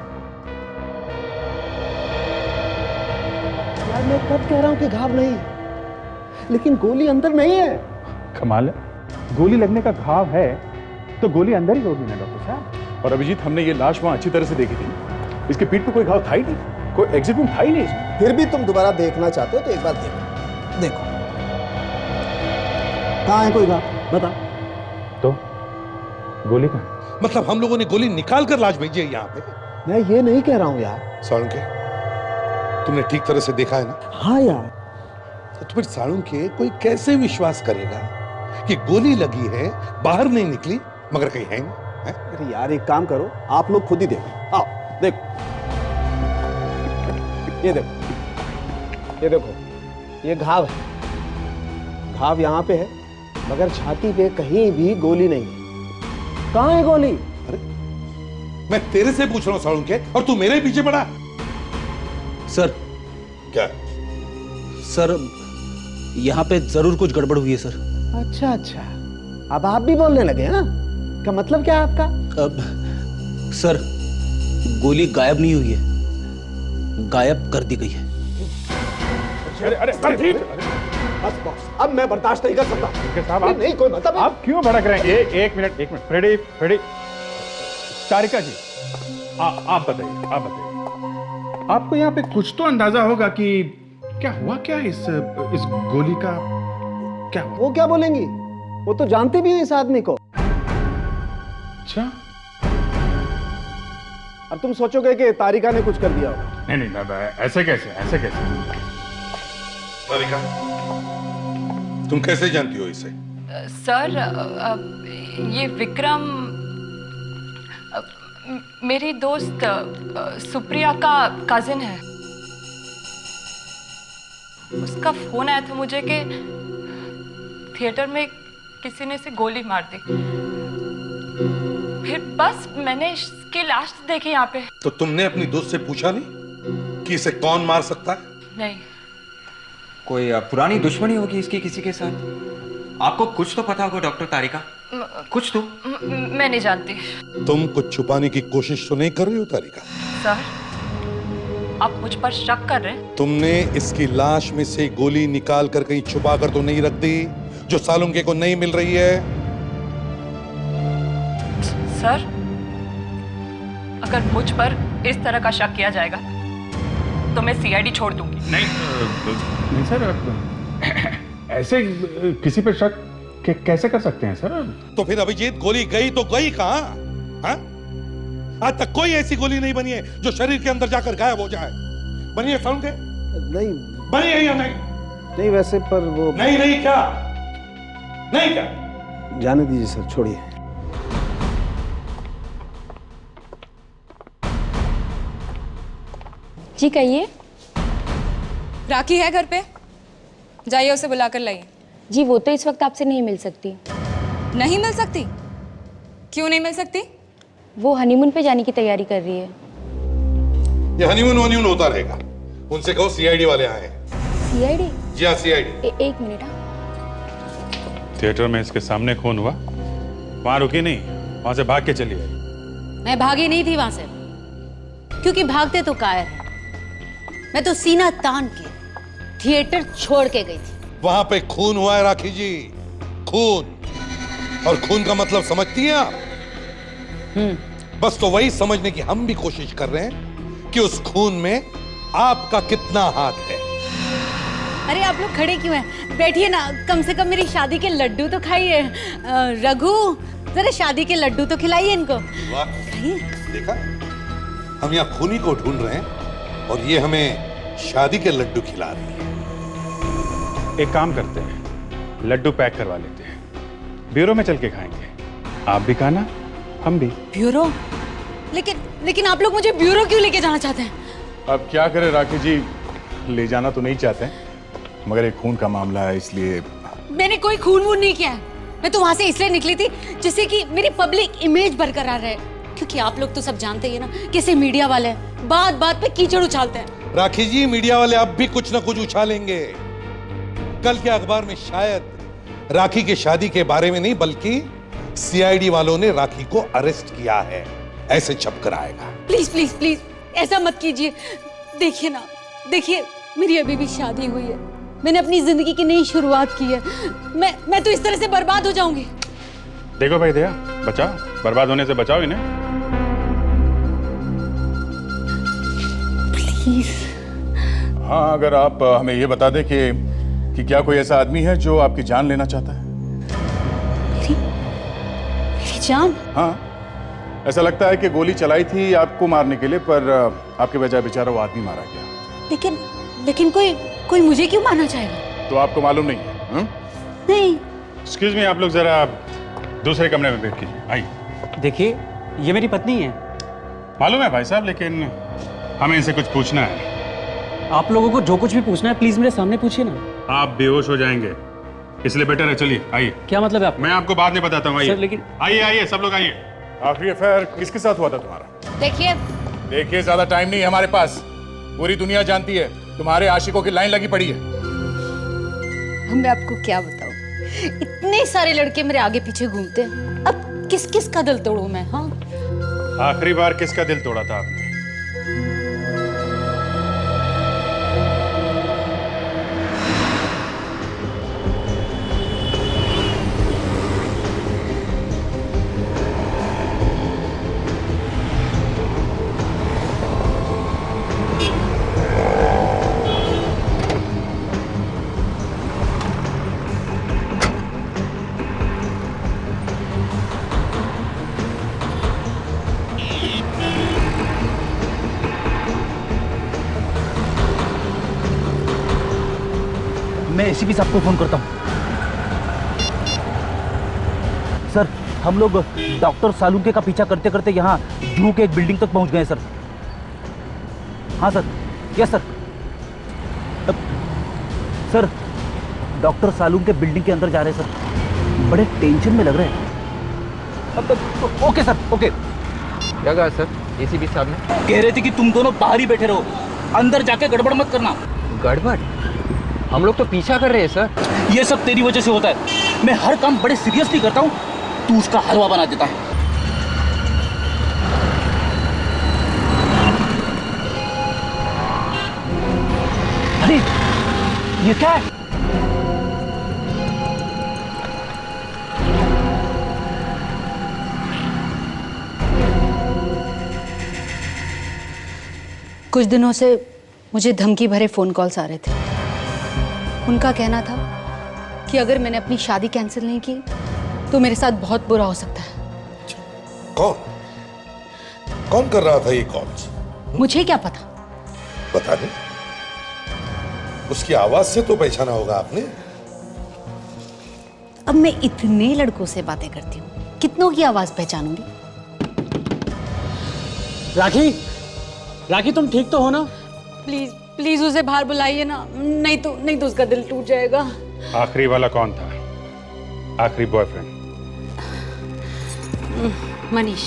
यार मैं कब कह रहा हूं कि घाव नहीं है, लेकिन गोली अंदर नहीं है। कमाल है, गोली लगने का घाव है तो गोली अंदर ही होगी ना डॉक्टर साहब। और अभिजीत, हमने ये लाश वहां अच्छी तरह से देखी थी, इसके पीठ पे कोई घाव था ही नहीं, कोई एग्जिट वूंड था ही नहीं इसमें। फिर भी तुम दोबारा देखना चाहते हो तो एक बार देखो। देखो कहाँ है कोई घाव, बता। तो गोली कहाँ? मतलब हम लोगों ने गोली निकाल कर लाश भेजी है यहाँ पे? मैं ये नहीं कह रहा हूँ यार। सारुके, तुमने ठीक तरह से देखा है ना? हाँ यार। तो फिर सारुके कोई कैसे विश्वास करेगा कि गोली लगी है, बाहर नहीं निकली, मगर कहीं है नहीं? अरे यार एक काम करो, आप लोग खुद ही देखो। आओ देखो, ये देखो, ये देखो, ये घाव है। घाव यहाँ पे है, मगर छाती पे कहीं भी गोली नहीं है। कहाँ है गोली? अरे मैं तेरे से पूछ रहा हूँ सारुके, और तू मेरे पीछे पड़ा। सर। क्या? सर, यहाँ पे जरूर कुछ गड़बड़ हुई है सर। अच्छा अच्छा, अब आप भी बोलने लगे? हाँ, का मतलब क्या है आपका? अब सर, गोली गायब नहीं हुई है, गायब कर दी गई है। अरे बस बॉस, अब मैं बर्दाश्त नहीं कर सकता। साहब नहीं कोई मतलब आप क्यों भड़क रहे हैं? एक मिनट फ्रेडी तारिका जी, आप बताइए, आपको यहाँ पे कुछ तो अंदाजा होगा कि क्या हुआ, क्या इस गोली का क्या हुआ? वो क्या बोलेंगी, वो तो जानती भी है इस आदमी को। अच्छा, अब तुम सोचोगे कि तारिका ने कुछ कर दिया होगा। नहीं, ऐसे कैसे? तारिका, तुम कैसे जानती हो इसे? सर, ये विक्रम मेरी दोस्त सुप्रिया का कजिन है। उसका फोन आया था मुझे कि थिएटर में किसी ने इसे गोली मार दी। फिर बस मैंने इसकी लाश देखी यहाँ पे। तो तुमने अपनी दोस्त से पूछा नहीं कि इसे कौन मार सकता है? नहीं। कोई पुरानी दुश्मनी होगी इसकी किसी के साथ? आपको कुछ तो पता होगा डॉक्टर तारिका, कुछ तो। मैं नहीं जानती। तुम कुछ छुपाने की कोशिश तो नहीं कर रही हो तारिका? सर, आप मुझ पर शक कर रहे हैं? तुमने इसकी लाश में से गोली निकाल कर कहीं छुपा कर तो नहीं रख दी जो सालुंके को नहीं मिल रही है? सर, अगर मुझ पर इस तरह का शक किया जाएगा तो मैं सीआईडी छोड़ दूंगी। नहीं सर, ऐसे किसी पर शक कैसे कर सकते हैं सर? तो फिर अभिजीत, गोली गई तो गई कहां? हाँ? आज तक कोई ऐसी गोली नहीं बनी है जो शरीर के अंदर जाकर गायब हो जाए। बनी है सालुंके? नहीं बनी है या नहीं? नहीं वैसे, पर वो नहीं क्या? नहीं क्या? जाने दीजिए सर, छोड़िए। जी कहिए। राखी है घर पे? जाइए उसे बुला कर लाइए। जी वो तो इस वक्त आपसे नहीं मिल सकती। नहीं मिल सकती? क्यों नहीं मिल सकती? वो हनीमून पे जाने की तैयारी कर रही है। ये हनीमून होता रहेगा। उनसे कहो सीआईडी वाले आए हैं। सीआईडी? जी हाँ, सीआईडी। एक मिनट। थिएटर में इसके सामने खून हुआ, वहां रुकी नहीं, वहां से भाग के चली आई। मैं भागी नहीं थी वहां से, क्योंकि भागते तो कायर है। मैं तो सीना तान के थिएटर छोड़ के गई थी। वहां पे खून हुआ है राखी जी, खून। और खून का मतलब समझती हैं आप? बस तो वही समझने की हम भी कोशिश कर रहे हैं कि उस खून में आपका कितना हाथ है। अरे आप लोग खड़े क्यों हैं? बैठिए ना, कम से कम मेरी शादी के लड्डू तो खाइए। रघु, जरा शादी के लड्डू तो खिलाइए इनको। वाह, देखा, हम यहाँ खूनी को ढूंढ रहे हैं और ये हमें शादी के लड्डू खिला रही है। एक काम करते हैं, लड्डू पैक करवा लेते हैं, ब्यूरो में चल के खाएंगे। आप भी खाना, हम भी। ब्यूरो? लेकिन आप लोग मुझे ब्यूरो क्यों लेके जाना चाहते हैं? अब क्या करें राखी जी, ले जाना तो नहीं चाहते, मगर एक खून का मामला है इसलिए। मैंने कोई खून वून नहीं किया है। मैं तो वहां से इसलिए निकली थी जिससे कि मेरी पब्लिक इमेज बरकरार रहे। क्योंकि आप लोग तो सब जानते ही है ना, कैसे मीडिया वाले बात बात पे कीचड़ उछालते हैं। राखी जी, मीडिया वाले अब भी कुछ ना कुछ उछालेंगे। कल के अखबार में शायद राखी की शादी के बारे में नहीं, बल्कि सीआईडी वालों ने राखी को अरेस्ट किया है, ऐसे छपकर आएगा। प्लीज प्लीज प्लीज ऐसा मत कीजिए। देखिए ना, देखिए मेरी अभी भी शादी हुई है, मैंने अपनी जिंदगी की नई शुरुआत की है। मैं तो इस तरह से बर्बाद हो जाऊंगी। देखो भाई दया, बचाओ, बर्बाद होने से बचाओ इन्हें। प्लीज। हाँ, अगर आप हमें ये बता दें कि क्या कोई ऐसा आदमी है जो आपकी जान लेना चाहता है? मेरी जान? हाँ, ऐसा लगता है कि गोली चलाई थी आपको मारने के लिए, पर आपके बजाय बेचारा वो आदमी मारा गया। लेकिन कोई मुझे क्यों मारना चाहेगा? तो आपको मालूम नहीं है? नहीं। एक्सक्यूज मी, आप लोग जरा दूसरे कमरे में बैठ कीजिए, आइए। देखिए, ये मेरी पत्नी है। मालूम है भाई साहब, लेकिन हमें इनसे कुछ पूछना है। आप लोगों को जो कुछ भी पूछना है प्लीज मेरे सामने पूछिए ना। आप बेहोश हो जाएंगे, इसलिए बेटर है, चलिए आइए। क्या मतलब है? मैं आपको बाद में बताता हूँ, आइए। लेकिन आइए सब लोग आइए। आखिरी अफेयर किसके साथ हुआ था तुम्हारा? देखिए ज्यादा टाइम नहीं है हमारे पास। पूरी दुनिया जानती है तुम्हारे आशिकों की लाइन लगी पड़ी है। मैं आपको क्या बताऊं, इतने सारे लड़के मेरे आगे पीछे घूमते हैं, अब किस किस का दिल तोड़ूं मैं? हाँ, आखिरी बार किसका दिल तोड़ा था आपने? मैं एसीपी साहब को फोन करता हूँ। सर, हम लोग डॉक्टर सालुंके का पीछा करते करते यहाँ जू के एक बिल्डिंग तक पहुँच गए सर। हाँ sir, yes sir. Sir, doctor Salunke building के अंदर जा रहे हैं सर, बड़े टेंशन में लग रहे हैं। Okay sir, okay. क्या कहा सर एसीपी साहब ने? कह रहे थे कि तुम दोनों बाहर ही बैठे रहो, अंदर जाके गड़बड़ मत करना। गड़बड़? हम लोग तो पीछा कर रहे हैं सर। ये सब तेरी वजह से होता है। मैं हर काम बड़े सीरियसली करता हूँ, तू उसका हलवा बना देता है। अरे ये क्या है? कुछ दिनों से मुझे धमकी भरे फोन कॉल्स आ रहे थे। उनका कहना था कि अगर मैंने अपनी शादी कैंसिल नहीं की तो मेरे साथ बहुत बुरा हो सकता है। कौन कर रहा था ये कॉल्स? मुझे क्या पता? पता नहीं, उसकी आवाज से तो पहचाना होगा आपने। अब मैं इतने लड़कों से बातें करती हूँ, कितनों की आवाज पहचानूंगी? राखी, राखी तुम ठीक तो हो ना? प्लीज प्लीज उसे बाहर बुलाइए ना, नहीं तो उसका दिल टूट जाएगा। आखिरी वाला कौन था? आखिरी बॉयफ्रेंड? मनीष,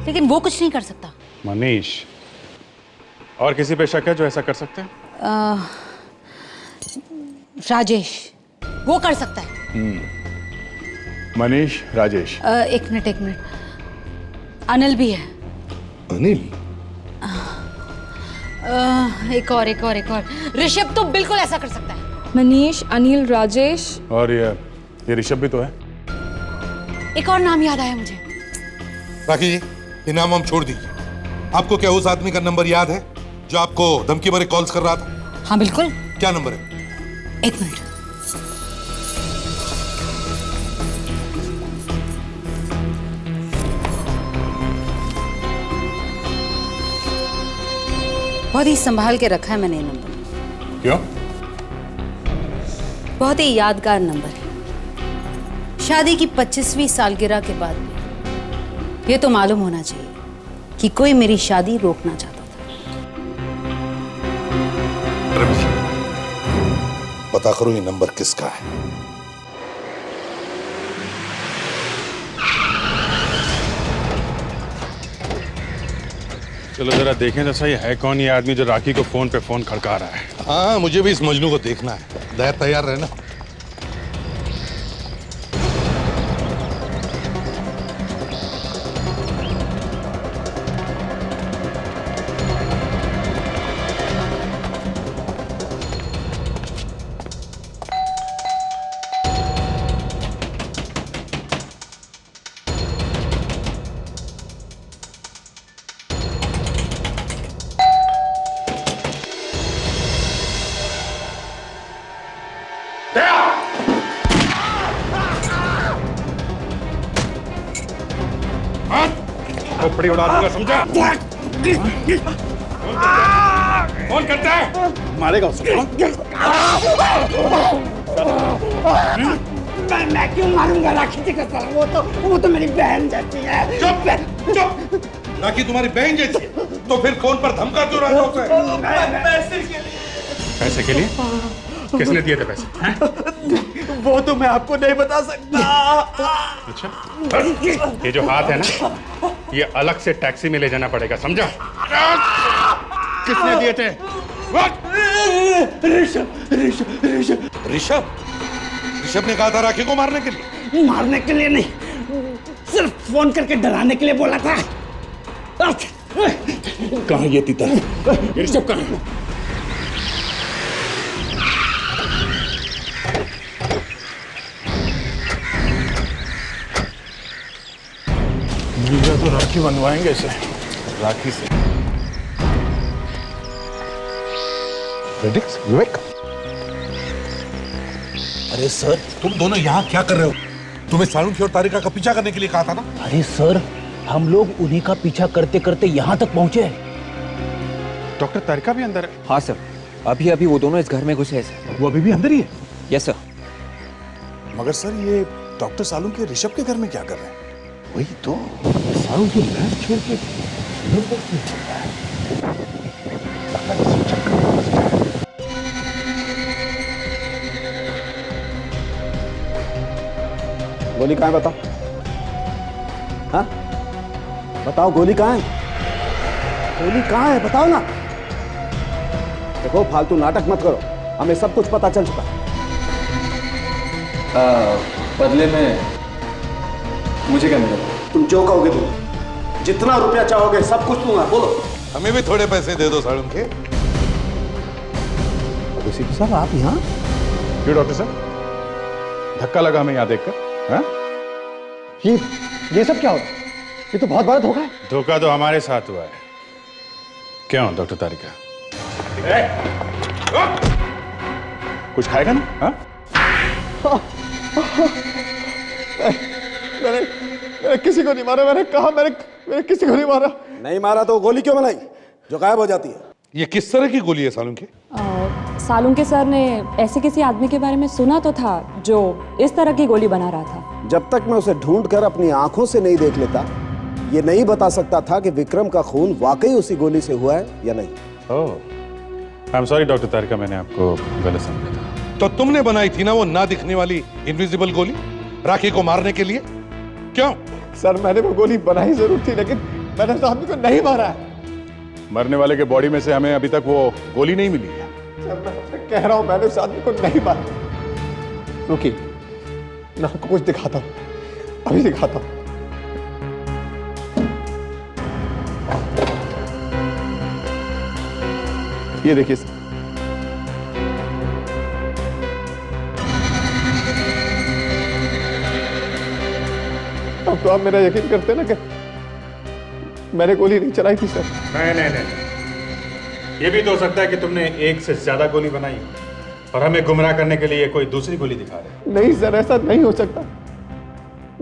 लेकिन वो कुछ नहीं कर सकता। मनीष? और किसी पे शक है जो ऐसा कर सकते हैं? राजेश, वो कर सकता है। मनीष, राजेश। एक मिनट, अनिल भी है। अनिल? एक और ऋषभ तो बिल्कुल ऐसा कर सकता है। मनीष, अनिल, राजेश और ये ऋषभ भी तो है। एक और नाम याद आया मुझे। राखी जी, ये नाम हम छोड़ दीजिए। आपको क्या उस आदमी का नंबर याद है जो आपको धमकी भरे कॉल्स कर रहा था? हाँ बिल्कुल। क्या नंबर है? एक मिनट। बहुत ही संभाल के रखा है मैंने ये नंबर। क्यों? बहुत ही यादगार नंबर है। शादी की 25वीं सालगिरह के बाद भी ये तो मालूम होना चाहिए कि कोई मेरी शादी रोकना चाहता था। पता करो ये नंबर किसका है। चलो जरा देखें तो सही, है कौन ये आदमी जो राखी को फोन पे फोन खड़का रहा है? हाँ, मुझे भी इस मजनू को देखना है। दया तैयार रहना। खोपड़ी उड़ा दूंगा, समझा? कौन करता है? मारेगा उसको। मैं क्यों मारूंगा? राखी जी का साला, वो तो मेरी बहन जैसी है। चुप! राखी तुम्हारी बहन जैसी है, तो फिर फोन पर धमका क्यों रहा था उसे? पैसे के लिए? किसने दिए थे पैसे? हैं? वो तो मैं आपको नहीं बता सकता। अच्छा, ये जो हाथ है ना, ये अलग से टैक्सी में ले जाना पड़ेगा, समझा? किसने दिए थे? ऋषभ? ऋषभ ने कहा था राखी को मारने के लिए। मारने के लिए नहीं, सिर्फ फोन करके डराने के लिए बोला था। कहाँ ये तीता? ये ऋषभ कहाँ है? तो राखी बनवाएंगे इसे, राखी से। फेलिक्स, विवेक, अरे सर तुम दोनों यहाँ क्या कर रहे हो? तुम्हें सालुंखी और तारिका का पीछा करने के लिए कहा था ना? अरे सर, हम लोग उन्हीं का पीछा करते करते यहाँ तक पहुँचे। डॉक्टर तारिका भी अंदर है? हाँ सर, अभी अभी वो दोनों इस घर में घुसे हैं सर। वो अभी भी अंदर ही है? Yes sir. मगर सर ये डॉक्टर सालुंखी ऋषभ के घर में क्या कर रहे हैं? वही तो, सालुंखी लैब छोड़ के गोली कहाँ है बताओ? हाँ बताओ, गोली कहाँ है? गोली कहाँ है बताओ ना। देखो फालतू नाटक मत करो, हमें सब कुछ पता चल चुका। बदले में मुझे क्या मिलेगा? तुम जो कहोगे तुम, जितना रुपया चाहोगे सब कुछ दूंगा। बोलो। हमें भी थोड़े पैसे दे दो सालुंखी। सीपी साहब आप यहाँ? क्यों डॉक्टर साहब, धक्का लगा हमें यहाँ देखकर? हाँ? ये सब क्या हो रहा है? ये तो बहुत बड़ा धोखा है। धोखा तो हमारे साथ हुआ है। क्यों डॉक्टर तारिका? कुछ खाएगा ना? हाँ? मैंने किसी को नहीं मारा। मैंने कहा मैंने किसी को नहीं मारा। नहीं मारा तो गोली क्यों बनाई जो गायब हो जाती है? ये किस तरह की गोली है सालुंखी? सालुंखे सर ने ऐसे किसी आदमी के बारे में सुना तो था जो इस तरह की गोली बना रहा था। जब तक मैं उसे ढूंढकर अपनी आंखों से नहीं देख लेता, ये नहीं बता सकता था कि विक्रम का खून वाकई उसी गोली से हुआ है या नहीं। ओह, आई एम सॉरी डॉक्टर तारिका, मैंने आपको गलत समझा था। तो तुमने बनाई थी ना वो ना दिखने वाली इनविजिबल गोली राखी को मारने के लिए? क्यों? सर मैंने वो गोली बनाई जरूर थी, लेकिन मैंने तो आदमी को नहीं मारा है। मरने वाले के बॉडी में से हमें अभी तक वो गोली नहीं मिली है। सर मैं आपसे कह रहा हूं, मैंने उस आदमी को नहीं मारा। रुकिए, मैं आपको कुछ दिखाता हूं, अभी दिखाता हूं। ये देखिए सर, अब तो आप मेरा यकीन करते ना कि मैंने गोली नहीं चलाई थी सर। नहीं, ये भी तो हो सकता है कि तुमने एक से ज्यादा गोली बनाई और हमें गुमराह करने के लिए कोई दूसरी गोली दिखा रहे। नहीं सर, ऐसा नहीं हो सकता।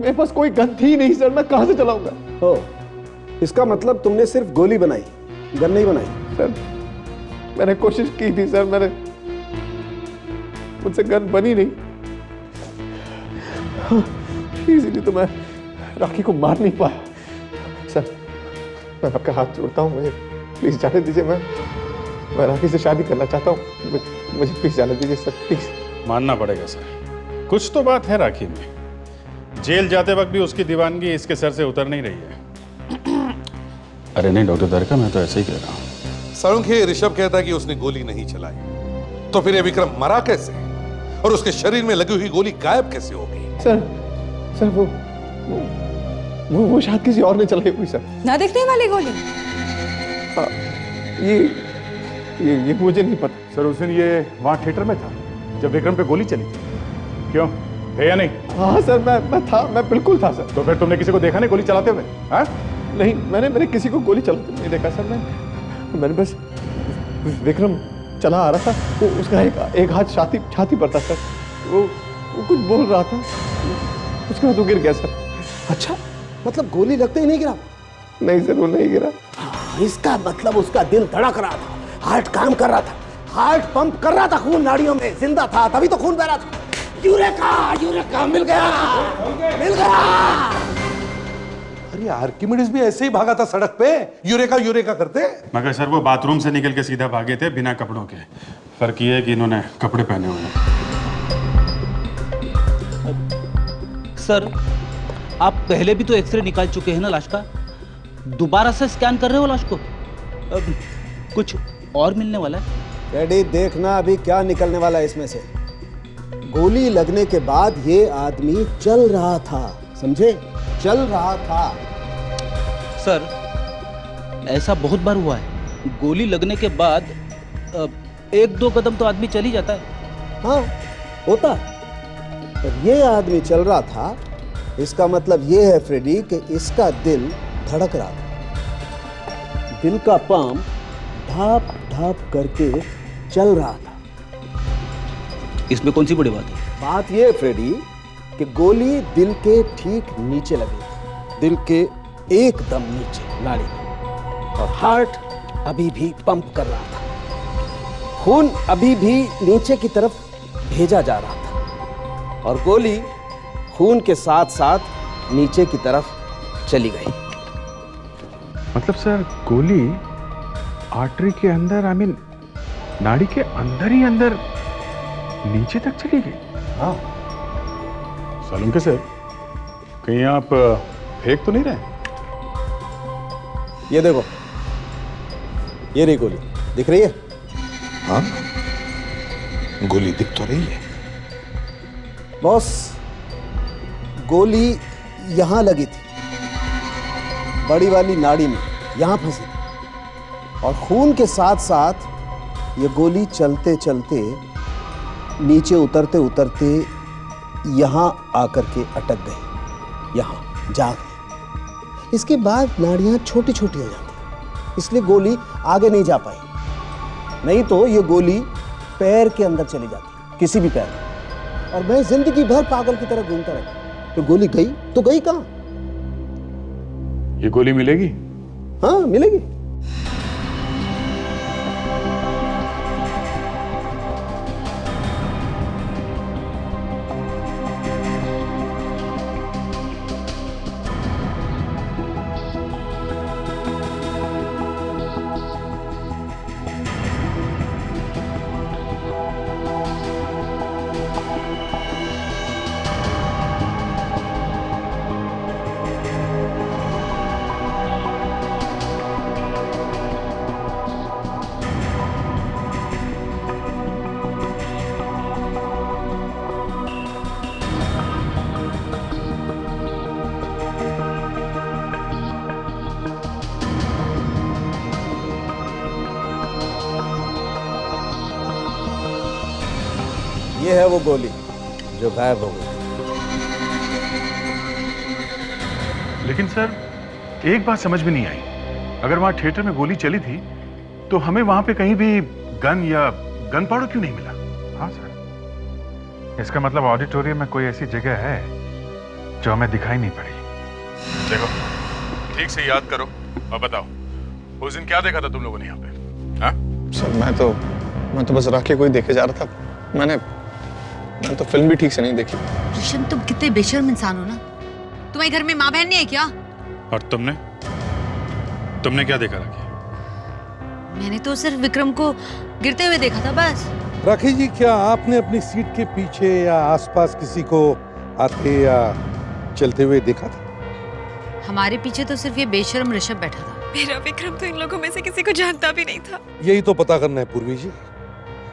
मेरे पास कोई गन थी नहीं सर, मैं कहां से चलाऊंगा? हो, इसका मतलब तुमने सिर्फ गोली बनाई, गन नहीं बनाई? सर मैंने कोशिश की थी सर, मुझसे गन बनी नहीं, इसीलिए तो मैं राखी को मार नहीं पाया। सर मैं आपका हाथ जोड़ता हूँ, मुझे प्लीज जाने दीजिए। मैं राखी से शादी करना चाहता हूँ, मुझे प्लीज जाने दीजिए सर, प्लीज। मानना पड़ेगा सर, कुछ तो बात है राखी में। जेल जाते वक्त भी उसकी दीवानगी इसके सर से उतर नहीं रही है। अरे नहीं डॉक्टर तारिका, मैं तो ऐसे ही कह रहा हूँ। सालुंखी, ऋषभ कहता है कि उसने गोली नहीं चलाई, तो फिर ये विक्रम मरा कैसे और उसके शरीर में लगी हुई गोली गायब कैसे हो गई? सर वो शायद किसी और ने चलाई हुई सर। ना दिखने वाली गोली? ये मुझे नहीं पता सर। उस दिन ये वहां थिएटर में था जब विक्रम पे गोली चली थी, क्यों थे या नहीं? हाँ सर, मैं बिल्कुल था सर। तो फिर तुमने किसी को देखा नहीं गोली चलाते हुए? हाँ? नहीं, मैंने किसी को गोली चलाते नहीं देखा सर। मैंने बस विक्रम चला आ रहा था, वो उसका एक हाथ छाती पर था सर। वो कुछ बोल रहा था, उसके बाद वो गिर गया सर। अच्छा, मतलब गोली लगते ही नहीं गिरा? नहीं सर, वो नहीं गिरा। इसका मतलब उसका दिल धड़क रहा था, हार्ट काम कर रहा था, हार्ट पंप कर रहा था, खून नाड़ियों में जिंदा था, तभी तो खून बह रहा था। यूरेका मिल गया। अरे आर्किमिडीज भी ऐसे ही भागा था सड़क पे, यूरेका करते। मगर सर वो बाथरूम से निकल के सीधा भागे थे बिना कपड़ों के। फर्क ये है कि इन्होंने कपड़े पहने हुए हैं। सर आप पहले भी तो एक्सरे निकाल चुके हैं ना लाश का, दोबारा से स्कैन कर रहे हो लाश को? कुछ और मिलने वाला है? रेडी, देखना अभी क्या निकलने वाला है इसमें से। गोली लगने के बाद ये आदमी चल रहा था, समझे? चल रहा था। सर, ऐसा बहुत बार हुआ है। गोली लगने के बाद 1-2 कदम तो आदमी चल ही जाता है। हाँ, होता। पर ये आदमी चल रहा था, इसका मतलब ये है फ्रेडी कि इसका दिल धड़क रहा था। दिल का पाम ढाप ढाप करके चल रहा था। इसमें कौन सी बड़ी बात है? बात ये है फ्रेडी कि गोली दिल के ठीक नीचे लगी, दिल के एकदम नीचे नाड़ी में, और हार्ट अभी भी पंप कर रहा था। खून अभी भी नीचे की तरफ भेजा जा रहा था और गोली खून के साथ साथ नीचे की तरफ चली गई। मतलब सर, गोली आर्टरी के अंदर, आई मीन नाड़ी के अंदर ही अंदर नीचे तक चली गई। हाँ। सालुंके सर, कहीं आप फेंक तो नहीं रहे? ये देखो, ये रही गोली, दिख रही है? हाँ, गोली दिख तो रही है। बॉस, गोली यहां लगी थी, बड़ी वाली नाड़ी में, यहां फंसी थी, और खून के साथ साथ ये गोली चलते चलते नीचे उतरते उतरते यहां आकर के अटक गई, यहां जा गई। इसके बाद नाड़ियां छोटी छोटी हो जाती, इसलिए गोली आगे नहीं जा पाई। नहीं तो ये गोली पैर के अंदर चली जाती, किसी भी पैर में, और मैं जिंदगी भर पागल की तरह घूमता रहता। तो गोली गई तो गई कहां? ये गोली मिलेगी? हाँ, मिलेगी। ये है वो गोली जो गायब हो गई। लेकिन सर, एक बात समझ में नहीं आई, अगर वहां थिएटर में गोली चली थी तो हमें वहां पे कहीं भी गन या गन पाउडर क्यों नहीं मिला? हाँ सर, इसका मतलब ऑडिटोरियम में कोई ऐसी जगह है जो हमें दिखाई नहीं पड़ी। देखो, ठीक से याद करो और बताओ, उस दिन क्या देखा था तुम लोगों ने यहाँ पे? हाँ सर, मैं तो बस राखी को ही देखे जा रहा था। मैंने तो फिल्म भी ठीक से नहीं देखी। ऋषभ, तुम कितने बेशर्म इंसान हो ना। तुम्हारे घर में माँ बहन नहीं है क्या? और तुमने क्या देखा राखी? मैंने तो सिर्फ विक्रम को गिरते हुए देखा था बस। राखी जी, क्या आपने अपनी सीट के पीछे या आसपास किसी को आते या चलते हुए देखा था? हमारे पीछे तो सिर्फ ये बेशर्म ऋषभ बैठा था। मेरा विक्रम तो इन लोगों में से किसी को जानता भी नहीं था। यही तो पता करना है पूर्वी जी,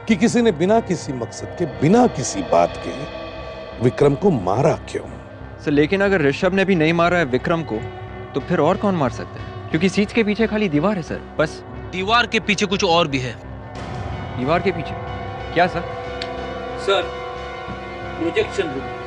कि किसी ने बिना किसी मकसद के, बिना किसी बात के विक्रम को मारा क्यों? सर, लेकिन अगर ऋषभ ने भी नहीं मारा है विक्रम को, तो फिर और कौन मार सकता है? क्योंकि सीट के पीछे खाली दीवार है सर, बस। दीवार के पीछे कुछ और भी है। दीवार के पीछे क्या sir? Sir, projection room.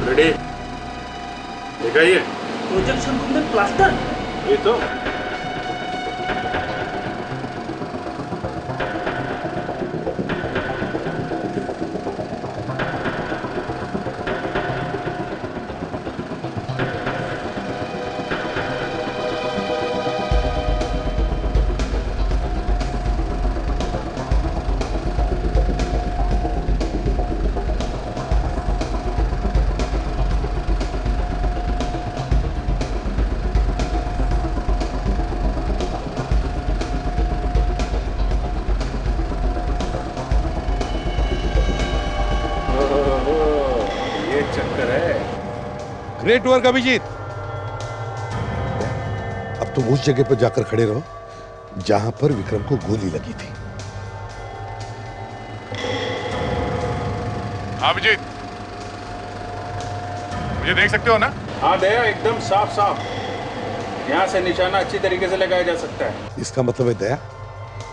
Ready? देखा ये प्रोजेक्शन रूम में प्लास्टर। ये तो ग्रेट वर्क अभिजीत। अब तुम उस जगह पर जाकर खड़े रहो जहां पर विक्रम को गोली लगी थी। अभिजीत, मुझे देख सकते हो ना? हाँ दया, एकदम साफ साफ। यहाँ से निशाना अच्छी तरीके से लगाया जा सकता है। इसका मतलब है दया,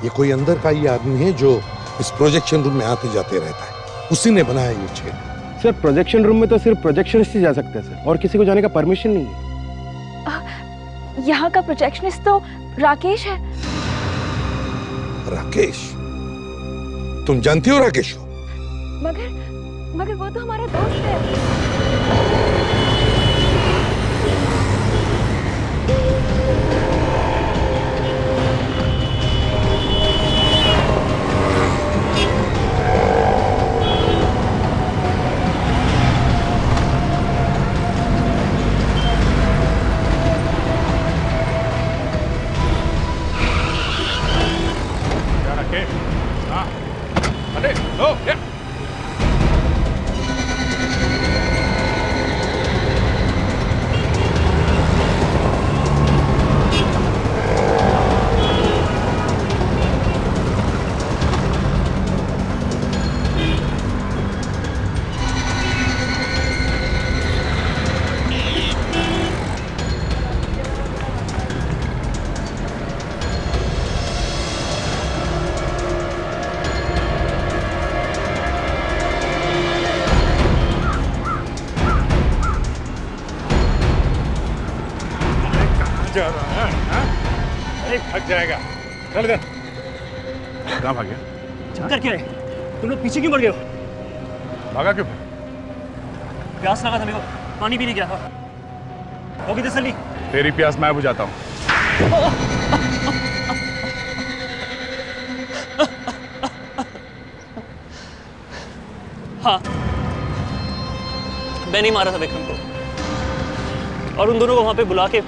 ये कोई अंदर का ही आदमी है जो इस प्रोजेक्शन रूम में आते जाते रहता है। उसी ने बनाया ये छेद। सर प्रोजेक्शन रूम में तो सिर्फ प्रोजेक्शनिस्ट ही जा सकते हैं सर, और किसी को जाने का परमिशन नहीं है। यहाँ का प्रोजेक्शनिस्ट तो राकेश है। राकेश? तुम जानती हो राकेश को? मगर वो तो हमारा दोस्त है। जा रहा है, हाँ? अरे थक जाएगा। चल इधर। कहाँ भाग गया? चक्कर क्या है? तुम लोग पीछे क्यों बढ़ गए हो? भागा क्यों? प्यास लगा था मेरे को, पानी पीने गया था। होगी तसल्ली? तेरी प्यास मैं बुझाता हूँ। हाँ, मैं नहीं मारा था विक्रम को, और उन दोनों को वहां पे बुला के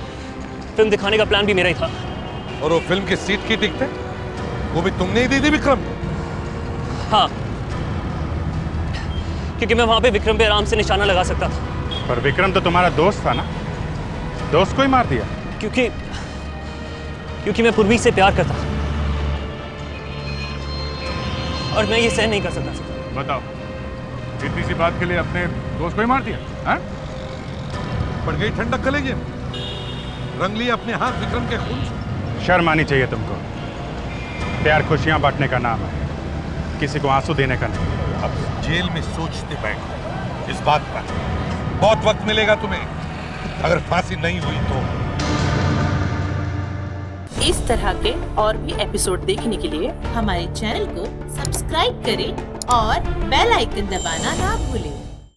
फिल्म दिखाने का प्लान भी मेरा ही था। और वो फिल्म की सीट की टिकट वो भी तुमने ही दी थी विक्रम? हाँ, क्योंकि मैं वहां पे विक्रम पे आराम से निशाना लगा सकता था। पर विक्रम तो तुम्हारा दोस्त था ना? दोस्त को ही मार दिया? क्योंकि मैं पूर्वी से प्यार करता था, और मैं ये सहन नहीं कर सकता था। बताओ, इतनी सी बात के लिए अपने दोस्त को ही मार दिया? हाँ? पड़ गई ठंडक कलेजे में, रंग लिया अपने हाथ विक्रम के खून से। शर्म आनी चाहिए तुमको। प्यार खुशियां बांटने का नाम है, किसी को आंसू देने का नहीं। अब जेल में सोचते बैठो इस बात पर। बहुत वक्त मिलेगा तुम्हें, अगर फांसी नहीं हुई तो। इस तरह के और भी एपिसोड देखने के लिए हमारे चैनल को सब्सक्राइब करें और बेल आइकन दबाना ना भूलें।